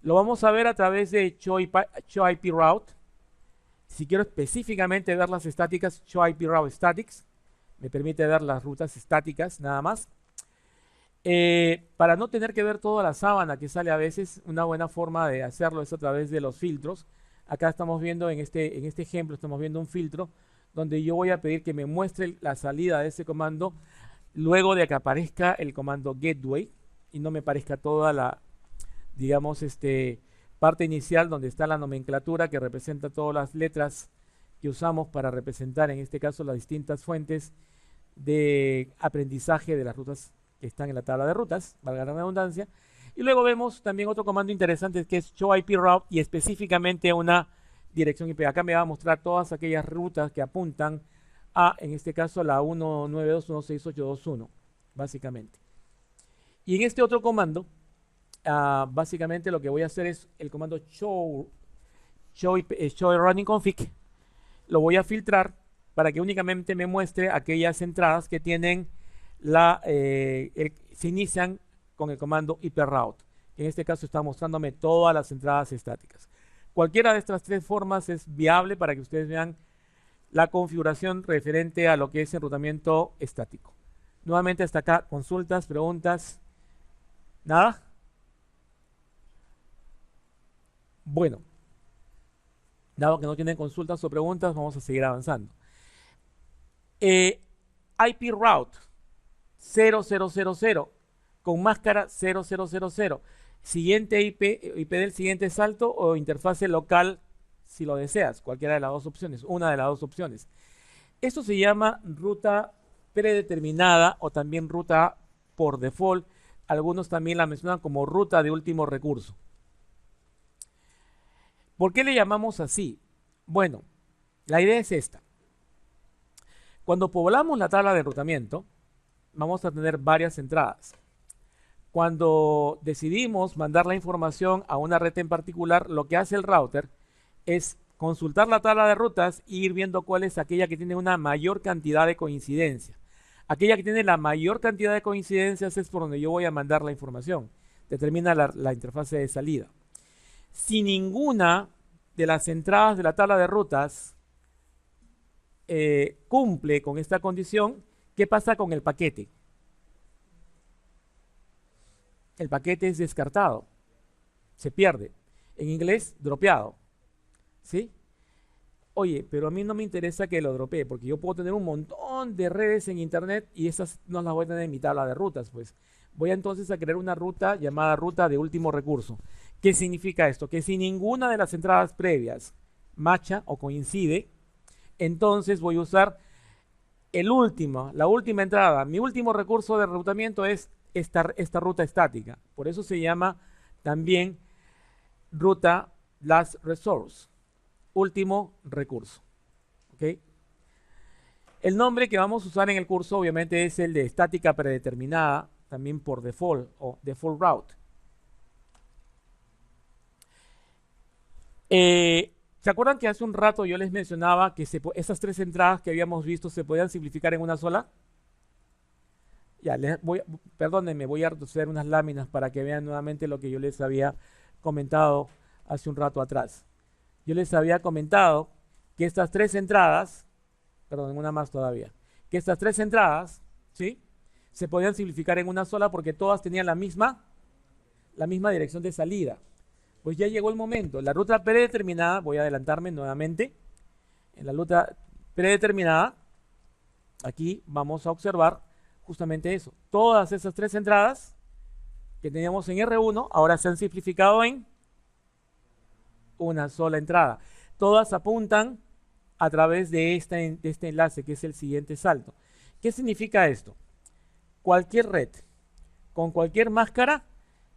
Lo vamos a ver a través de showIPRoute. Si quiero específicamente ver las estáticas, showIPRoute statics me permite ver las rutas estáticas nada más. Para no tener que ver toda la sábana que sale a veces, una buena forma de hacerlo es a través de los filtros. Acá estamos viendo en este ejemplo, estamos viendo un filtro donde yo voy a pedir que me muestre la salida de ese comando luego de que aparezca el comando gateway y no me parezca toda la, digamos, parte inicial donde está la nomenclatura que representa todas las letras que usamos para representar en este caso las distintas fuentes de aprendizaje de las rutas que están en la tabla de rutas, valga la redundancia. Y luego vemos también otro comando interesante que es show IP route y específicamente una dirección IP. Acá me va a mostrar todas aquellas rutas que apuntan a, en este caso, la 192.168.2.1, básicamente. Y en este otro comando, básicamente lo que voy a hacer es el comando show running config. Lo voy a filtrar para que únicamente me muestre aquellas entradas que tienen se inician con el comando iproute. En este caso está mostrándome todas las entradas estáticas. Cualquiera de estas tres formas es viable para que ustedes vean la configuración referente a lo que es enrutamiento estático. Nuevamente hasta acá, consultas, preguntas, ¿nada? Bueno, dado que no tienen consultas o preguntas, vamos a seguir avanzando. IP route 0000 con máscara 0000. Siguiente IP del siguiente salto o interfase local si lo deseas, cualquiera de las dos opciones, una de las dos opciones. Esto se llama ruta predeterminada o también ruta por default. Algunos también la mencionan como ruta de último recurso. ¿Por qué le llamamos así? Bueno, la idea es esta. Cuando poblamos la tabla de enrutamiento, vamos a tener varias entradas. Cuando decidimos mandar la información a una red en particular, lo que hace el router es consultar la tabla de rutas e ir viendo cuál es aquella que tiene una mayor cantidad de coincidencias. Aquella que tiene la mayor cantidad de coincidencias es por donde yo voy a mandar la información. Determina la interfase de salida. Si ninguna de las entradas de la tabla de rutas cumple con esta condición, ¿qué pasa con el paquete? El paquete es descartado, se pierde. En inglés, dropeado. ¿Sí? Oye, pero a mí no me interesa que lo dropee, porque yo puedo tener un montón de redes en internet y esas no las voy a tener en mi tabla de rutas, pues. Voy entonces a crear una ruta llamada ruta de último recurso. ¿Qué significa esto? Que si ninguna de las entradas previas macha o coincide, entonces voy a usar la última entrada. Mi último recurso de enrutamiento es esta ruta estática. Por eso se llama también ruta last resource, último recurso. ¿Okay? El nombre que vamos a usar en el curso obviamente es el de estática predeterminada, también por default o default route. ¿Se acuerdan que hace un rato yo les mencionaba que esas tres entradas que habíamos visto se podían simplificar en una sola? Ya, perdónenme, voy a retroceder unas láminas para que vean nuevamente lo que yo les había comentado hace un rato atrás. Yo les había comentado que estas tres entradas, perdón, una más todavía, que estas tres entradas, ¿sí?, se podían simplificar en una sola porque todas tenían la misma dirección de salida. Pues ya llegó el momento. La ruta predeterminada, voy a adelantarme nuevamente. En la ruta predeterminada, aquí vamos a observar justamente eso. Todas esas tres entradas que teníamos en R1 ahora se han simplificado en una sola entrada. Todas apuntan a través de este enlace que es el siguiente salto. ¿Qué significa esto? Cualquier red con cualquier máscara,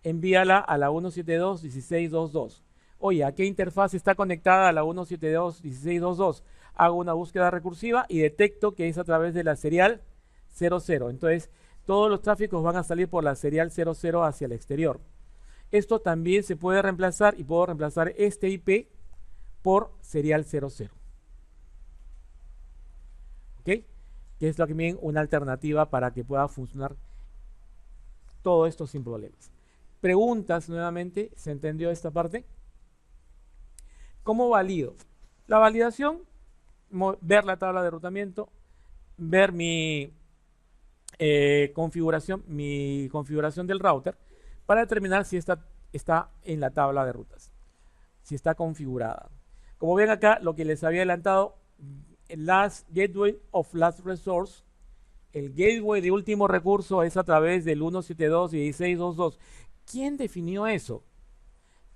envíala a la 172.16.2.2. Oye, ¿a qué interfaz está conectada a la 172.16.2.2? Hago una búsqueda recursiva y detecto que es a través de la serial 00. Entonces, todos los tráficos van a salir por la serial 00 hacia el exterior. Esto también se puede reemplazar y puedo reemplazar este IP por serial 00. ¿Ok? Que es también una alternativa para que pueda funcionar todo esto sin problemas. Preguntas nuevamente, ¿se entendió esta parte? ¿Cómo valido? La validación, ver la tabla de enrutamiento, ver mi configuración del router para determinar si está en la tabla de rutas, si está configurada. Como ven acá, lo que les había adelantado, el gateway of last resource, el gateway de último recurso es a través del 172.16.2.2. ¿Quién definió eso?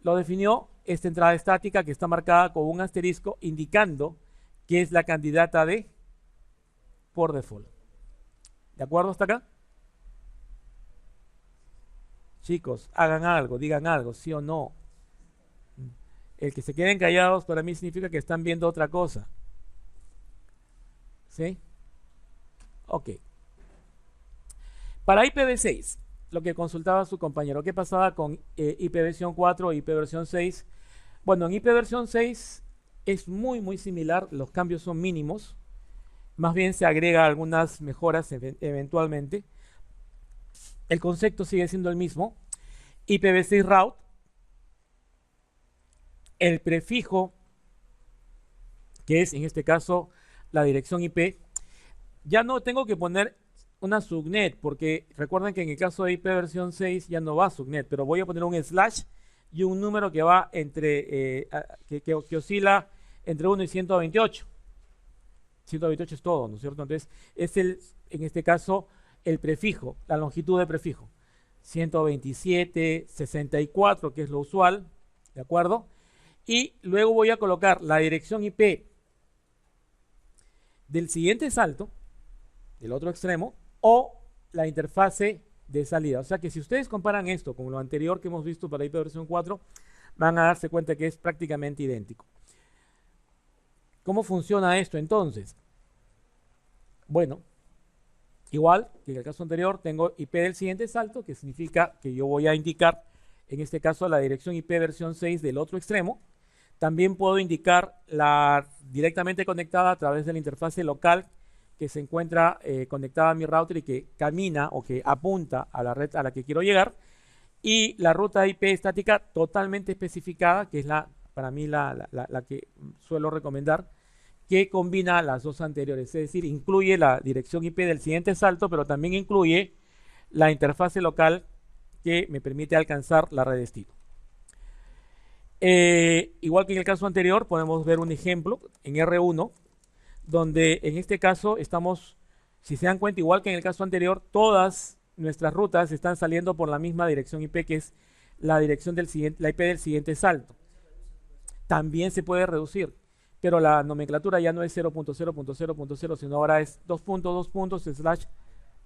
Lo definió esta entrada estática que está marcada con un asterisco indicando que es la candidata de por default. ¿De acuerdo hasta acá? Chicos, hagan algo, digan algo, sí o no. El que se queden callados para mí significa que están viendo otra cosa. ¿Sí? Ok. Para IPv6, lo que consultaba su compañero, ¿qué pasaba con IP versión 4 e IP versión 6? Bueno, en IP versión 6 es muy similar, los cambios son mínimos, más bien se agrega algunas mejoras eventualmente. El concepto sigue siendo el mismo. IPv6 route, el prefijo, que es en este caso la dirección IP, ya no tengo que poner una subnet, porque recuerden que en el caso de IP versión 6 ya no va subnet, pero voy a poner un slash y un número que va entre, que oscila entre 1 y 128. 128 es todo, ¿no es cierto? Entonces, es en este caso, el prefijo, la longitud de prefijo. 127, 64, que es lo usual, ¿de acuerdo? Y luego voy a colocar la dirección IP del siguiente salto, del otro extremo, o la interfase de salida. O sea que si ustedes comparan esto con lo anterior que hemos visto para IP versión 4, van a darse cuenta que es prácticamente idéntico. ¿Cómo funciona esto entonces? Bueno, igual que en el caso anterior, tengo IP del siguiente salto, que significa que yo voy a indicar, en este caso, la dirección IP versión 6 del otro extremo. También puedo indicar la directamente conectada a través de la interfase local que se encuentra conectada a mi router y que camina o que apunta a la red a la que quiero llegar. Y la ruta IP estática totalmente especificada, que es para mí la que suelo recomendar, que combina las dos anteriores, es decir, incluye la dirección IP del siguiente salto, pero también incluye la interfase local que me permite alcanzar la red destino. Igual que en el caso anterior, podemos ver un ejemplo en R1, donde en este caso estamos, si se dan cuenta, igual que en el caso anterior, todas nuestras rutas están saliendo por la misma dirección IP, que es la dirección del siguiente, la IP del siguiente salto. También se puede reducir, pero la nomenclatura ya no es 0.0.0.0, sino ahora es 2.2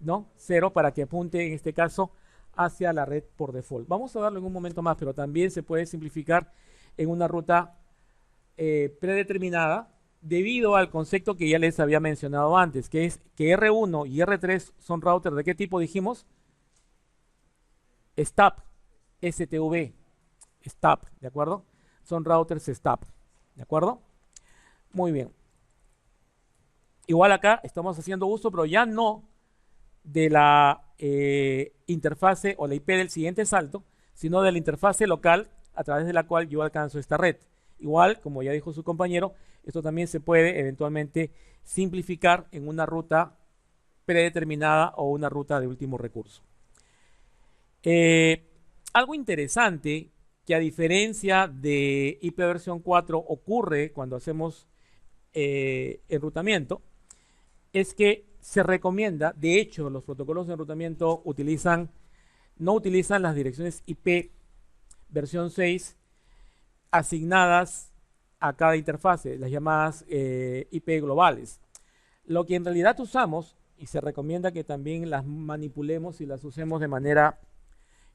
¿no? 0 para que apunte en este caso hacia la red por default. Vamos a verlo en un momento más, pero también se puede simplificar en una ruta predeterminada debido al concepto que ya les había mencionado antes, que es que R1 y R3 son routers ¿de qué tipo dijimos? STAP, STV, STAP, ¿de acuerdo? Son routers STAP, ¿de acuerdo? Muy bien. Igual acá estamos haciendo uso, pero ya no de la interfase o la IP del siguiente salto, sino de la interfase local a través de la cual yo alcanzo esta red. Igual, como ya dijo su compañero, esto también se puede eventualmente simplificar en una ruta predeterminada o una ruta de último recurso. Algo interesante que a diferencia de IP versión 4 ocurre cuando hacemos enrutamiento es que se recomienda, de hecho los protocolos de enrutamiento no utilizan las direcciones IP versión 6 asignadas a cada interfase, las llamadas IP globales. Lo que en realidad usamos, y se recomienda que también las manipulemos y las usemos de manera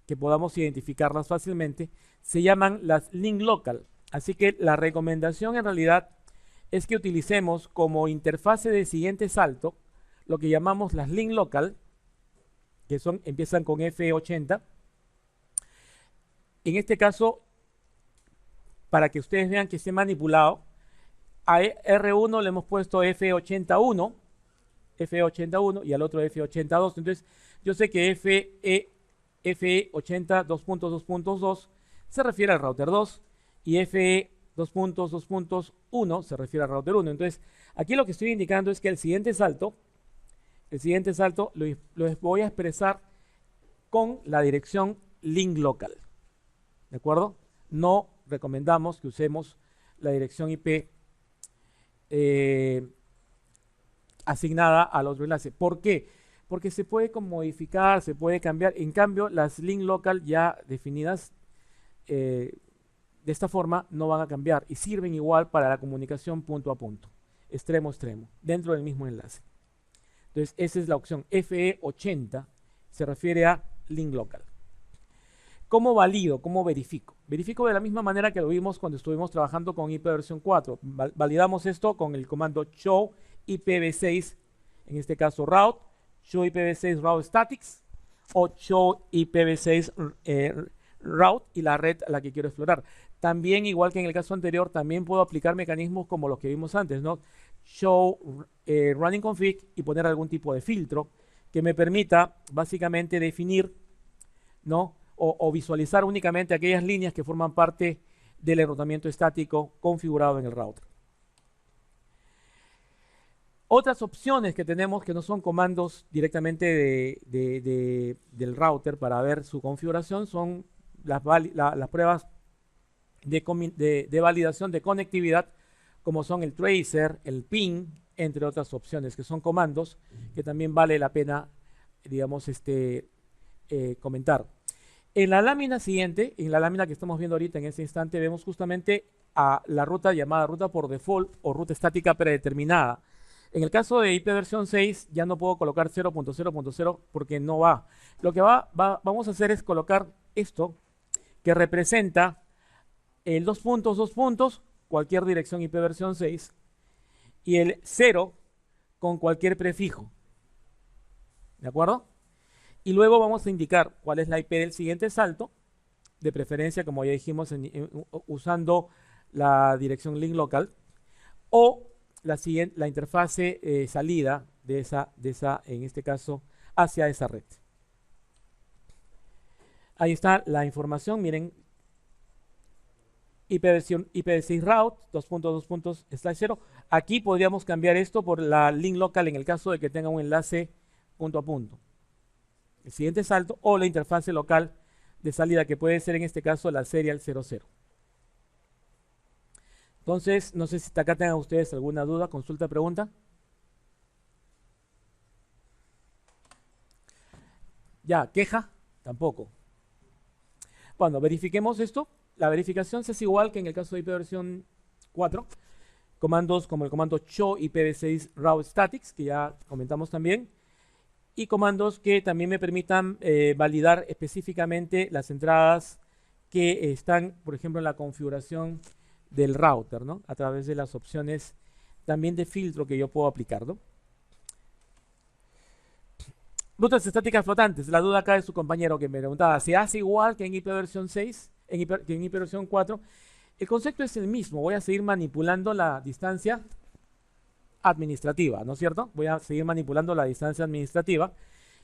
que podamos identificarlas fácilmente, se llaman las link local. Así que la recomendación en realidad es que utilicemos como interfase de siguiente salto lo que llamamos las link local, que empiezan con F80. En este caso, para que ustedes vean que esté manipulado, a R1 le hemos puesto F81 y al otro F82. Entonces, yo sé que FE80 2.2.2 se refiere al router 2 y FE 2.2.1 se refiere al router 1. Entonces, aquí lo que estoy indicando es que el siguiente salto lo voy a expresar con la dirección link local. ¿De acuerdo? No recomendamos que usemos la dirección IP asignada al otro enlace. ¿Por qué? Porque se puede modificar, se puede cambiar. En cambio, las link local ya definidas de esta forma no van a cambiar y sirven igual para la comunicación punto a punto. extremo a extremo, dentro del mismo enlace. Entonces, esa es la opción. FE80 se refiere a link local. ¿Cómo valido? ¿Cómo verifico? Verifico de la misma manera que lo vimos cuando estuvimos trabajando con IPv4. Validamos esto con el comando show IPv6, en este caso route, show IPv6 route statics, o show IPv6 route y la red a la que quiero explorar. También, igual que en el caso anterior, también puedo aplicar mecanismos como los que vimos antes, ¿no? Show running config y poner algún tipo de filtro que me permita básicamente definir, ¿no? O visualizar únicamente aquellas líneas que forman parte del enrutamiento estático configurado en el router. Otras opciones que tenemos que no son comandos directamente del router para ver su configuración son las pruebas de validación de conectividad, como son el tracer, el ping, entre otras opciones, que son comandos que también vale la pena, digamos, comentar. En la lámina siguiente, en la lámina que estamos viendo ahorita en este instante, vemos justamente a la ruta llamada ruta por default o ruta estática predeterminada. En el caso de IPv6 ya no puedo colocar 0.0.0 porque no va. Lo que vamos a hacer es colocar esto que representa el 2 puntos, cualquier dirección IPv6, y el 0 con cualquier prefijo. ¿De acuerdo? Y luego vamos a indicar cuál es la IP del siguiente salto, de preferencia, como ya dijimos, usando la dirección link local, o la interfase salida de esa, en este caso, hacia esa red. Ahí está la información, miren, IPv6 route, 2.2./0. Aquí podríamos cambiar esto por la link local en el caso de que tenga un enlace punto a punto. El siguiente salto, o la interfase local de salida, que puede ser en este caso la serial 00. Entonces, no sé si hasta acá tengan ustedes alguna duda, consulta, pregunta. Ya, queja, tampoco. Bueno, verifiquemos esto. La verificación se hace igual que en el caso de IPv4. Comandos como el comando show IPv6 route statics, que ya comentamos también. Y comandos que también me permitan validar específicamente las entradas que están, por ejemplo, en la configuración del router, ¿no? A través de las opciones también de filtro que yo puedo aplicar, ¿no? Rutas estáticas flotantes. La duda acá de su compañero que me preguntaba, ¿se hace igual que en IPv6, que en IPv4? El concepto es el mismo. Voy a seguir manipulando la distancia administrativa, ¿no es cierto? Voy a seguir manipulando la distancia administrativa.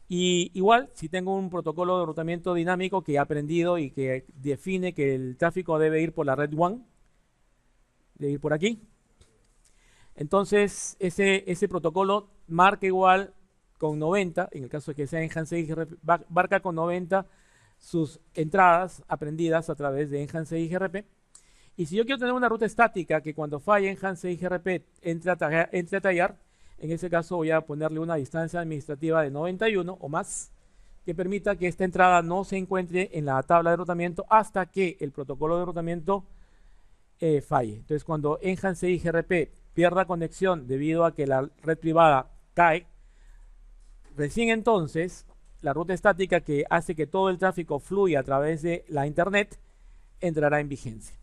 Y igual, si tengo un protocolo de enrutamiento dinámico que he aprendido y que define que el tráfico debe ir por la red WAN, debe ir por aquí, entonces ese protocolo marca igual con 90, en el caso de que sea Enhanced IGRP, marca con 90 sus entradas aprendidas a través de Enhanced IGRP. Y si yo quiero tener una ruta estática que cuando falle Enhanced IGRP entre a tallar, en ese caso voy a ponerle una distancia administrativa de 91 o más, que permita que esta entrada no se encuentre en la tabla de enrutamiento hasta que el protocolo de enrutamiento falle. Entonces, cuando Enhanced IGRP pierda conexión debido a que la red privada cae, recién entonces la ruta estática que hace que todo el tráfico fluya a través de la internet entrará en vigencia.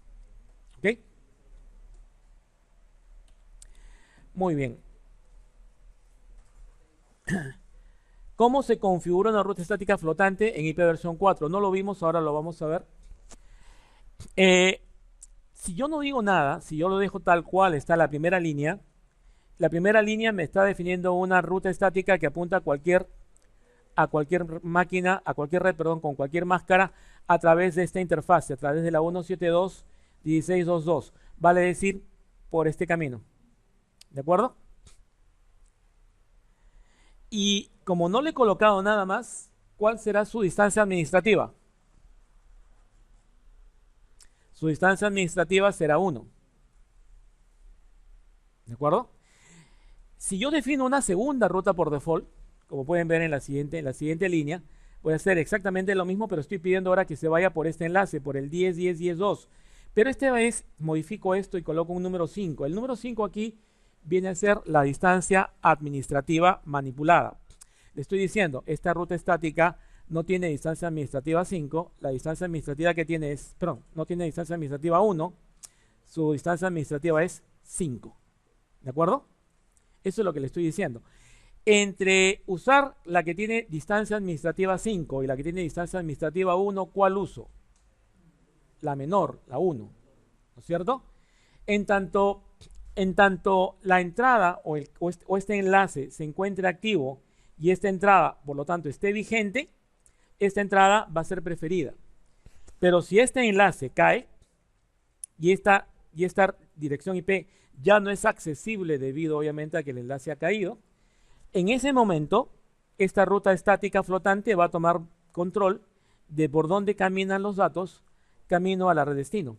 ¿Ok? Muy bien. ¿Cómo se configura una ruta estática flotante en IPv4? No lo vimos, ahora lo vamos a ver. Si yo no digo nada, si yo lo dejo tal cual está la primera línea me está definiendo una ruta estática que apunta a cualquier máquina, a cualquier red, perdón, con cualquier máscara a través de esta interfase, a través de la 172.16.2.2. Vale decir, por este camino. ¿De acuerdo? Y como no le he colocado nada más, ¿cuál será su distancia administrativa? Su distancia administrativa será 1. ¿De acuerdo? Si yo defino una segunda ruta por default, como pueden ver en la siguiente línea, voy a hacer exactamente lo mismo, pero estoy pidiendo ahora que se vaya por este enlace, por el 10.10.10.2. Pero esta vez modifico esto y coloco un número 5. El número 5 aquí viene a ser la distancia administrativa manipulada. Le estoy diciendo, esta ruta estática no tiene distancia administrativa 5, la distancia administrativa que tiene es, perdón, no tiene distancia administrativa 1, su distancia administrativa es 5. ¿De acuerdo? Eso es lo que le estoy diciendo. Entre usar la que tiene distancia administrativa 5 y la que tiene distancia administrativa 1, ¿cuál uso? La menor, la 1, ¿no es cierto? En tanto la entrada o este enlace se encuentre activo y esta entrada, por lo tanto, esté vigente, esta entrada va a ser preferida. Pero si este enlace cae y esta dirección IP ya no es accesible debido obviamente a que el enlace ha caído, en ese momento esta ruta estática flotante va a tomar control de por dónde caminan los datos camino a la red destino.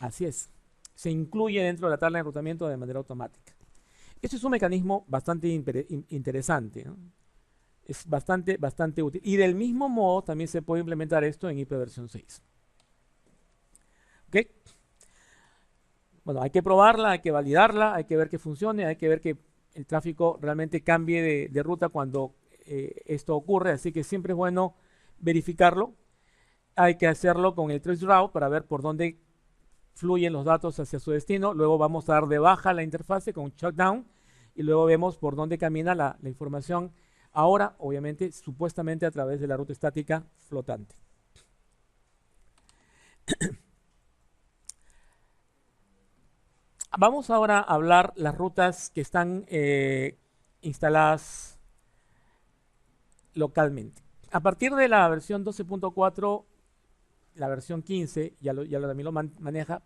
Así es, se incluye dentro de la tabla de enrutamiento de manera automática. Este es un mecanismo bastante interesante, ¿no? Es bastante útil. Y del mismo modo también se puede implementar esto en IPv 6. ¿Ok? Bueno, hay que probarla, hay que validarla, hay que ver que funcione, hay que ver que el tráfico realmente cambie de ruta cuando esto ocurre. Así que siempre es bueno verificarlo. Hay que hacerlo con el traceroute para ver por dónde fluyen los datos hacia su destino. Luego vamos a dar de baja la interfase con shutdown y luego vemos por dónde camina la información. Ahora, obviamente, supuestamente a través de la ruta estática flotante. Vamos ahora a hablar las rutas que están instaladas localmente. A partir de la versión 12.4, la versión 15, también lo maneja,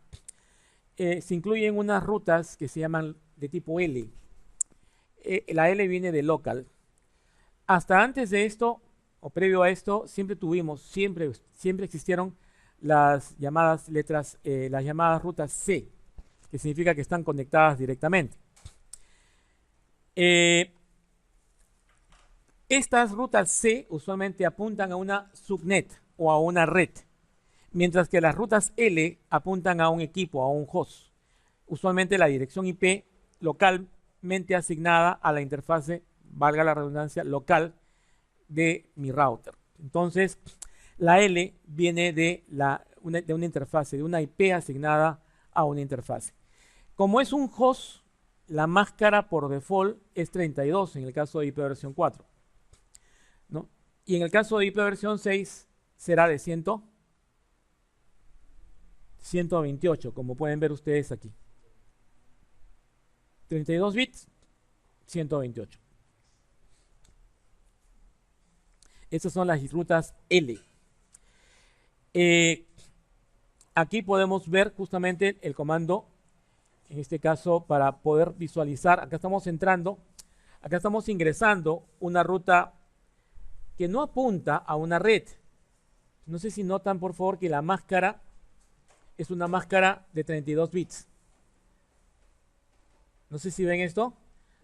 se incluyen unas rutas que se llaman de tipo L. La L viene de local. Hasta antes de esto, o previo a esto, siempre existieron las llamadas rutas C, que significa que están conectadas directamente. Estas rutas C usualmente apuntan a una subnet o a una red, mientras que las rutas L apuntan a un equipo, a un host. Usualmente la dirección IP localmente asignada a la interfase, valga la redundancia, local de mi router. Entonces, la L viene de una interfase, de una IP asignada a una interfase. Como es un host, la máscara por default es 32 en el caso de IPv 4, ¿no? Y en el caso de IPv 6 será de 128, como pueden ver ustedes aquí. 32 bits, 128. Estas son las rutas L. Aquí podemos ver justamente el comando, en este caso para poder visualizar. Acá estamos ingresando una ruta que no apunta a una red. No sé si notan por favor que la máscara es una máscara de 32 bits. No sé si ven esto.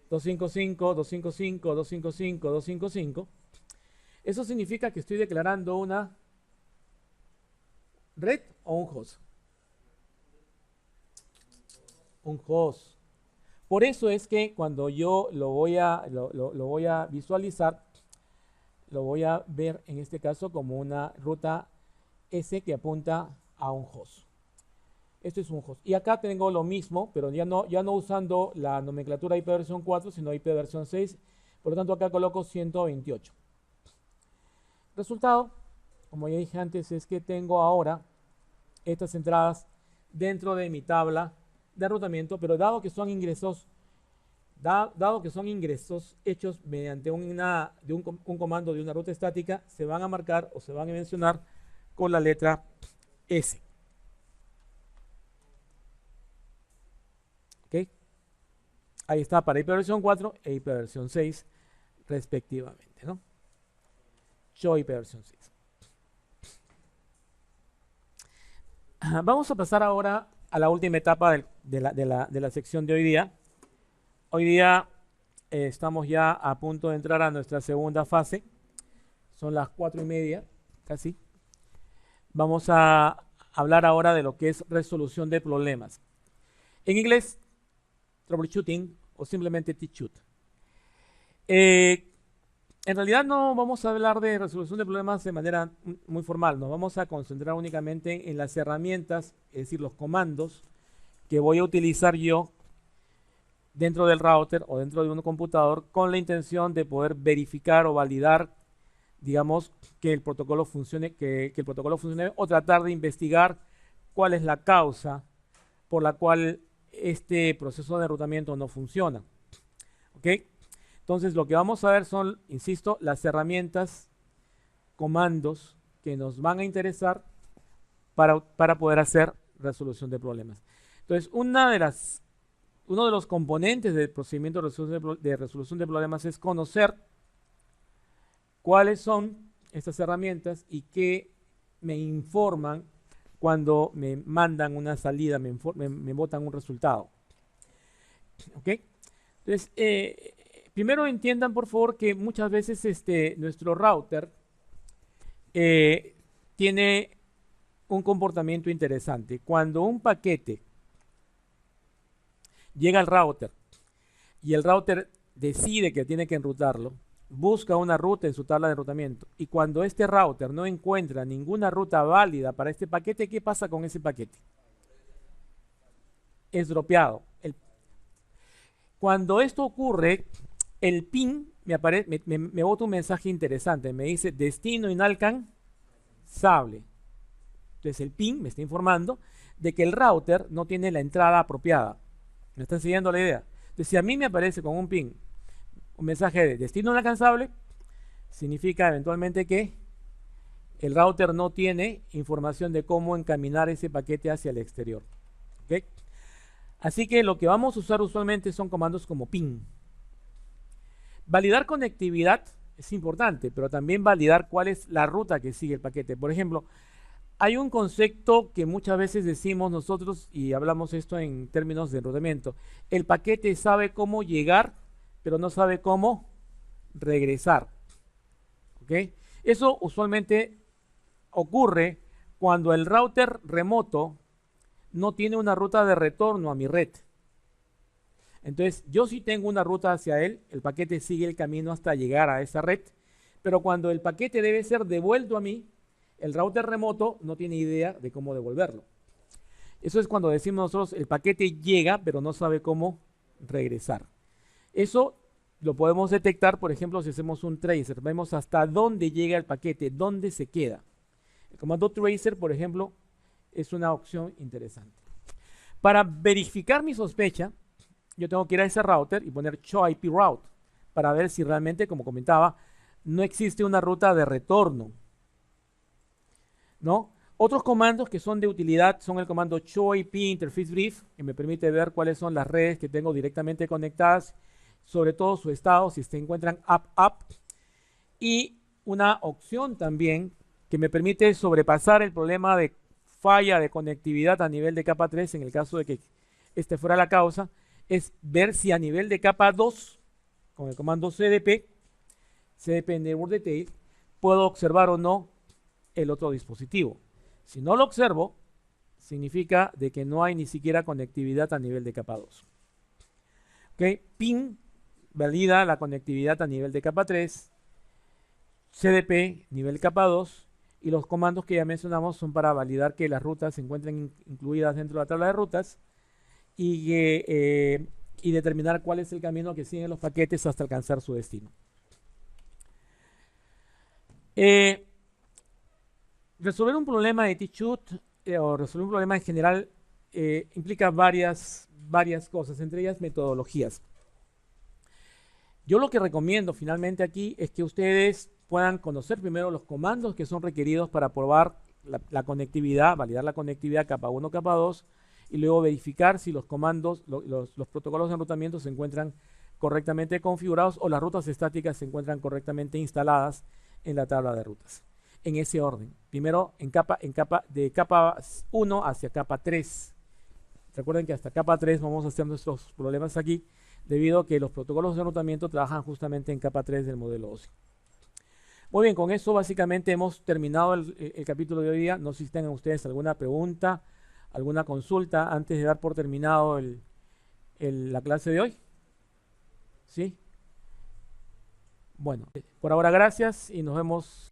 255, 255, 255, 255. Eso significa que estoy declarando una red o un host. Un host. Por eso es que cuando yo lo voy a visualizar, lo voy a ver en este caso como una ruta S que apunta a un host. Esto es un host. Y acá tengo lo mismo, pero ya no usando la nomenclatura IPv 4, sino IPv 6. Por lo tanto, acá coloco 128. Resultado, como ya dije antes, es que tengo ahora estas entradas dentro de mi tabla de enrutamiento, pero dado que son ingresos hechos mediante un comando de una ruta estática, se van a marcar o se van a mencionar con la letra S. ¿Ok? Ahí está para IPv 4 e IPv 6 respectivamente, ¿no? Show IPv 6. Vamos a pasar ahora a la última etapa de la sección de hoy día. Hoy día estamos ya a punto de entrar a nuestra segunda fase. Son las 4:30, casi. Vamos a hablar ahora de lo que es resolución de problemas. En inglés troubleshooting o simplemente teach-shoot. En realidad no vamos a hablar de resolución de problemas de manera muy formal, nos vamos a concentrar únicamente en las herramientas, es decir, los comandos que voy a utilizar yo dentro del router o dentro de un computador con la intención de poder verificar o validar, digamos, que el protocolo funcione, que el protocolo funcione, o tratar de investigar cuál es la causa por la cual este proceso de enrutamiento no funciona. ¿Ok? Entonces lo que vamos a ver son, insisto, las herramientas, comandos que nos van a interesar para poder hacer resolución de problemas. Entonces, uno de los componentes del procedimiento de resolución de problemas es conocer cuáles son estas herramientas y qué me informan cuando me mandan una salida, me botan un resultado. ¿Ok? Entonces, primero entiendan, por favor, que muchas veces nuestro router tiene un comportamiento interesante. Cuando un paquete llega al router y el router decide que tiene que enrutarlo, busca una ruta en su tabla de enrutamiento, y cuando este router no encuentra ninguna ruta válida para este paquete, ¿qué pasa con ese paquete? Es dropeado. Cuando esto ocurre, el ping me bota un mensaje interesante, me dice destino inalcanzable. Entonces el ping me está informando de que el router no tiene la entrada apropiada. ¿Me están siguiendo la idea? Entonces, si a mí me aparece con un ping un mensaje de destino inalcanzable, significa eventualmente que el router no tiene información de cómo encaminar ese paquete hacia el exterior. ¿Okay? Así que lo que vamos a usar usualmente son comandos como ping. Validar conectividad es importante, pero también validar cuál es la ruta que sigue el paquete. Por ejemplo, hay un concepto que muchas veces decimos nosotros, y hablamos esto en términos de enrutamiento. El paquete sabe cómo llegar, pero no sabe cómo regresar. ¿Okay? Eso usualmente ocurre cuando el router remoto no tiene una ruta de retorno a mi red. Entonces, yo sí tengo una ruta hacia él, el paquete sigue el camino hasta llegar a esa red, pero cuando el paquete debe ser devuelto a mí, el router remoto no tiene idea de cómo devolverlo. Eso es cuando decimos nosotros, el paquete llega, pero no sabe cómo regresar. Eso lo podemos detectar, por ejemplo, si hacemos un tracer. Vemos hasta dónde llega el paquete, dónde se queda. El comando tracer, por ejemplo, es una opción interesante. Para verificar mi sospecha, yo tengo que ir a ese router y poner show IP route para ver si realmente, como comentaba, no existe una ruta de retorno, ¿no? Otros comandos que son de utilidad son el comando show IP interface brief, que me permite ver cuáles son las redes que tengo directamente conectadas, sobre todo su estado, si se encuentran up, y una opción también que me permite sobrepasar el problema de falla de conectividad a nivel de capa 3, en el caso de que este fuera la causa, es ver si a nivel de capa 2, con el comando CDP Network Detail, puedo observar o no el otro dispositivo. Si no lo observo, significa de que no hay ni siquiera conectividad a nivel de capa 2. ¿Okay? Ping valida la conectividad a nivel de capa 3, CDP nivel capa 2, y los comandos que ya mencionamos son para validar que las rutas se encuentren incluidas dentro de la tabla de rutas y determinar cuál es el camino que siguen los paquetes hasta alcanzar su destino. Resolver un problema de teach-shoot o resolver un problema en general implica varias cosas, entre ellas metodologías. Yo lo que recomiendo finalmente aquí es que ustedes puedan conocer primero los comandos que son requeridos para probar la conectividad, validar la conectividad capa 1, capa 2, y luego verificar si los comandos, los protocolos de enrutamiento se encuentran correctamente configurados o las rutas estáticas se encuentran correctamente instaladas en la tabla de rutas. En ese orden. Primero de capa 1 hacia capa 3. Recuerden que hasta capa 3 vamos a hacer nuestros problemas aquí, debido a que los protocolos de enrutamiento trabajan justamente en capa 3 del modelo OSI. Muy bien, con eso básicamente hemos terminado el capítulo de hoy día. No sé si tengan ustedes alguna pregunta, alguna consulta antes de dar por terminado la clase de hoy? ¿Sí? Bueno, por ahora gracias y nos vemos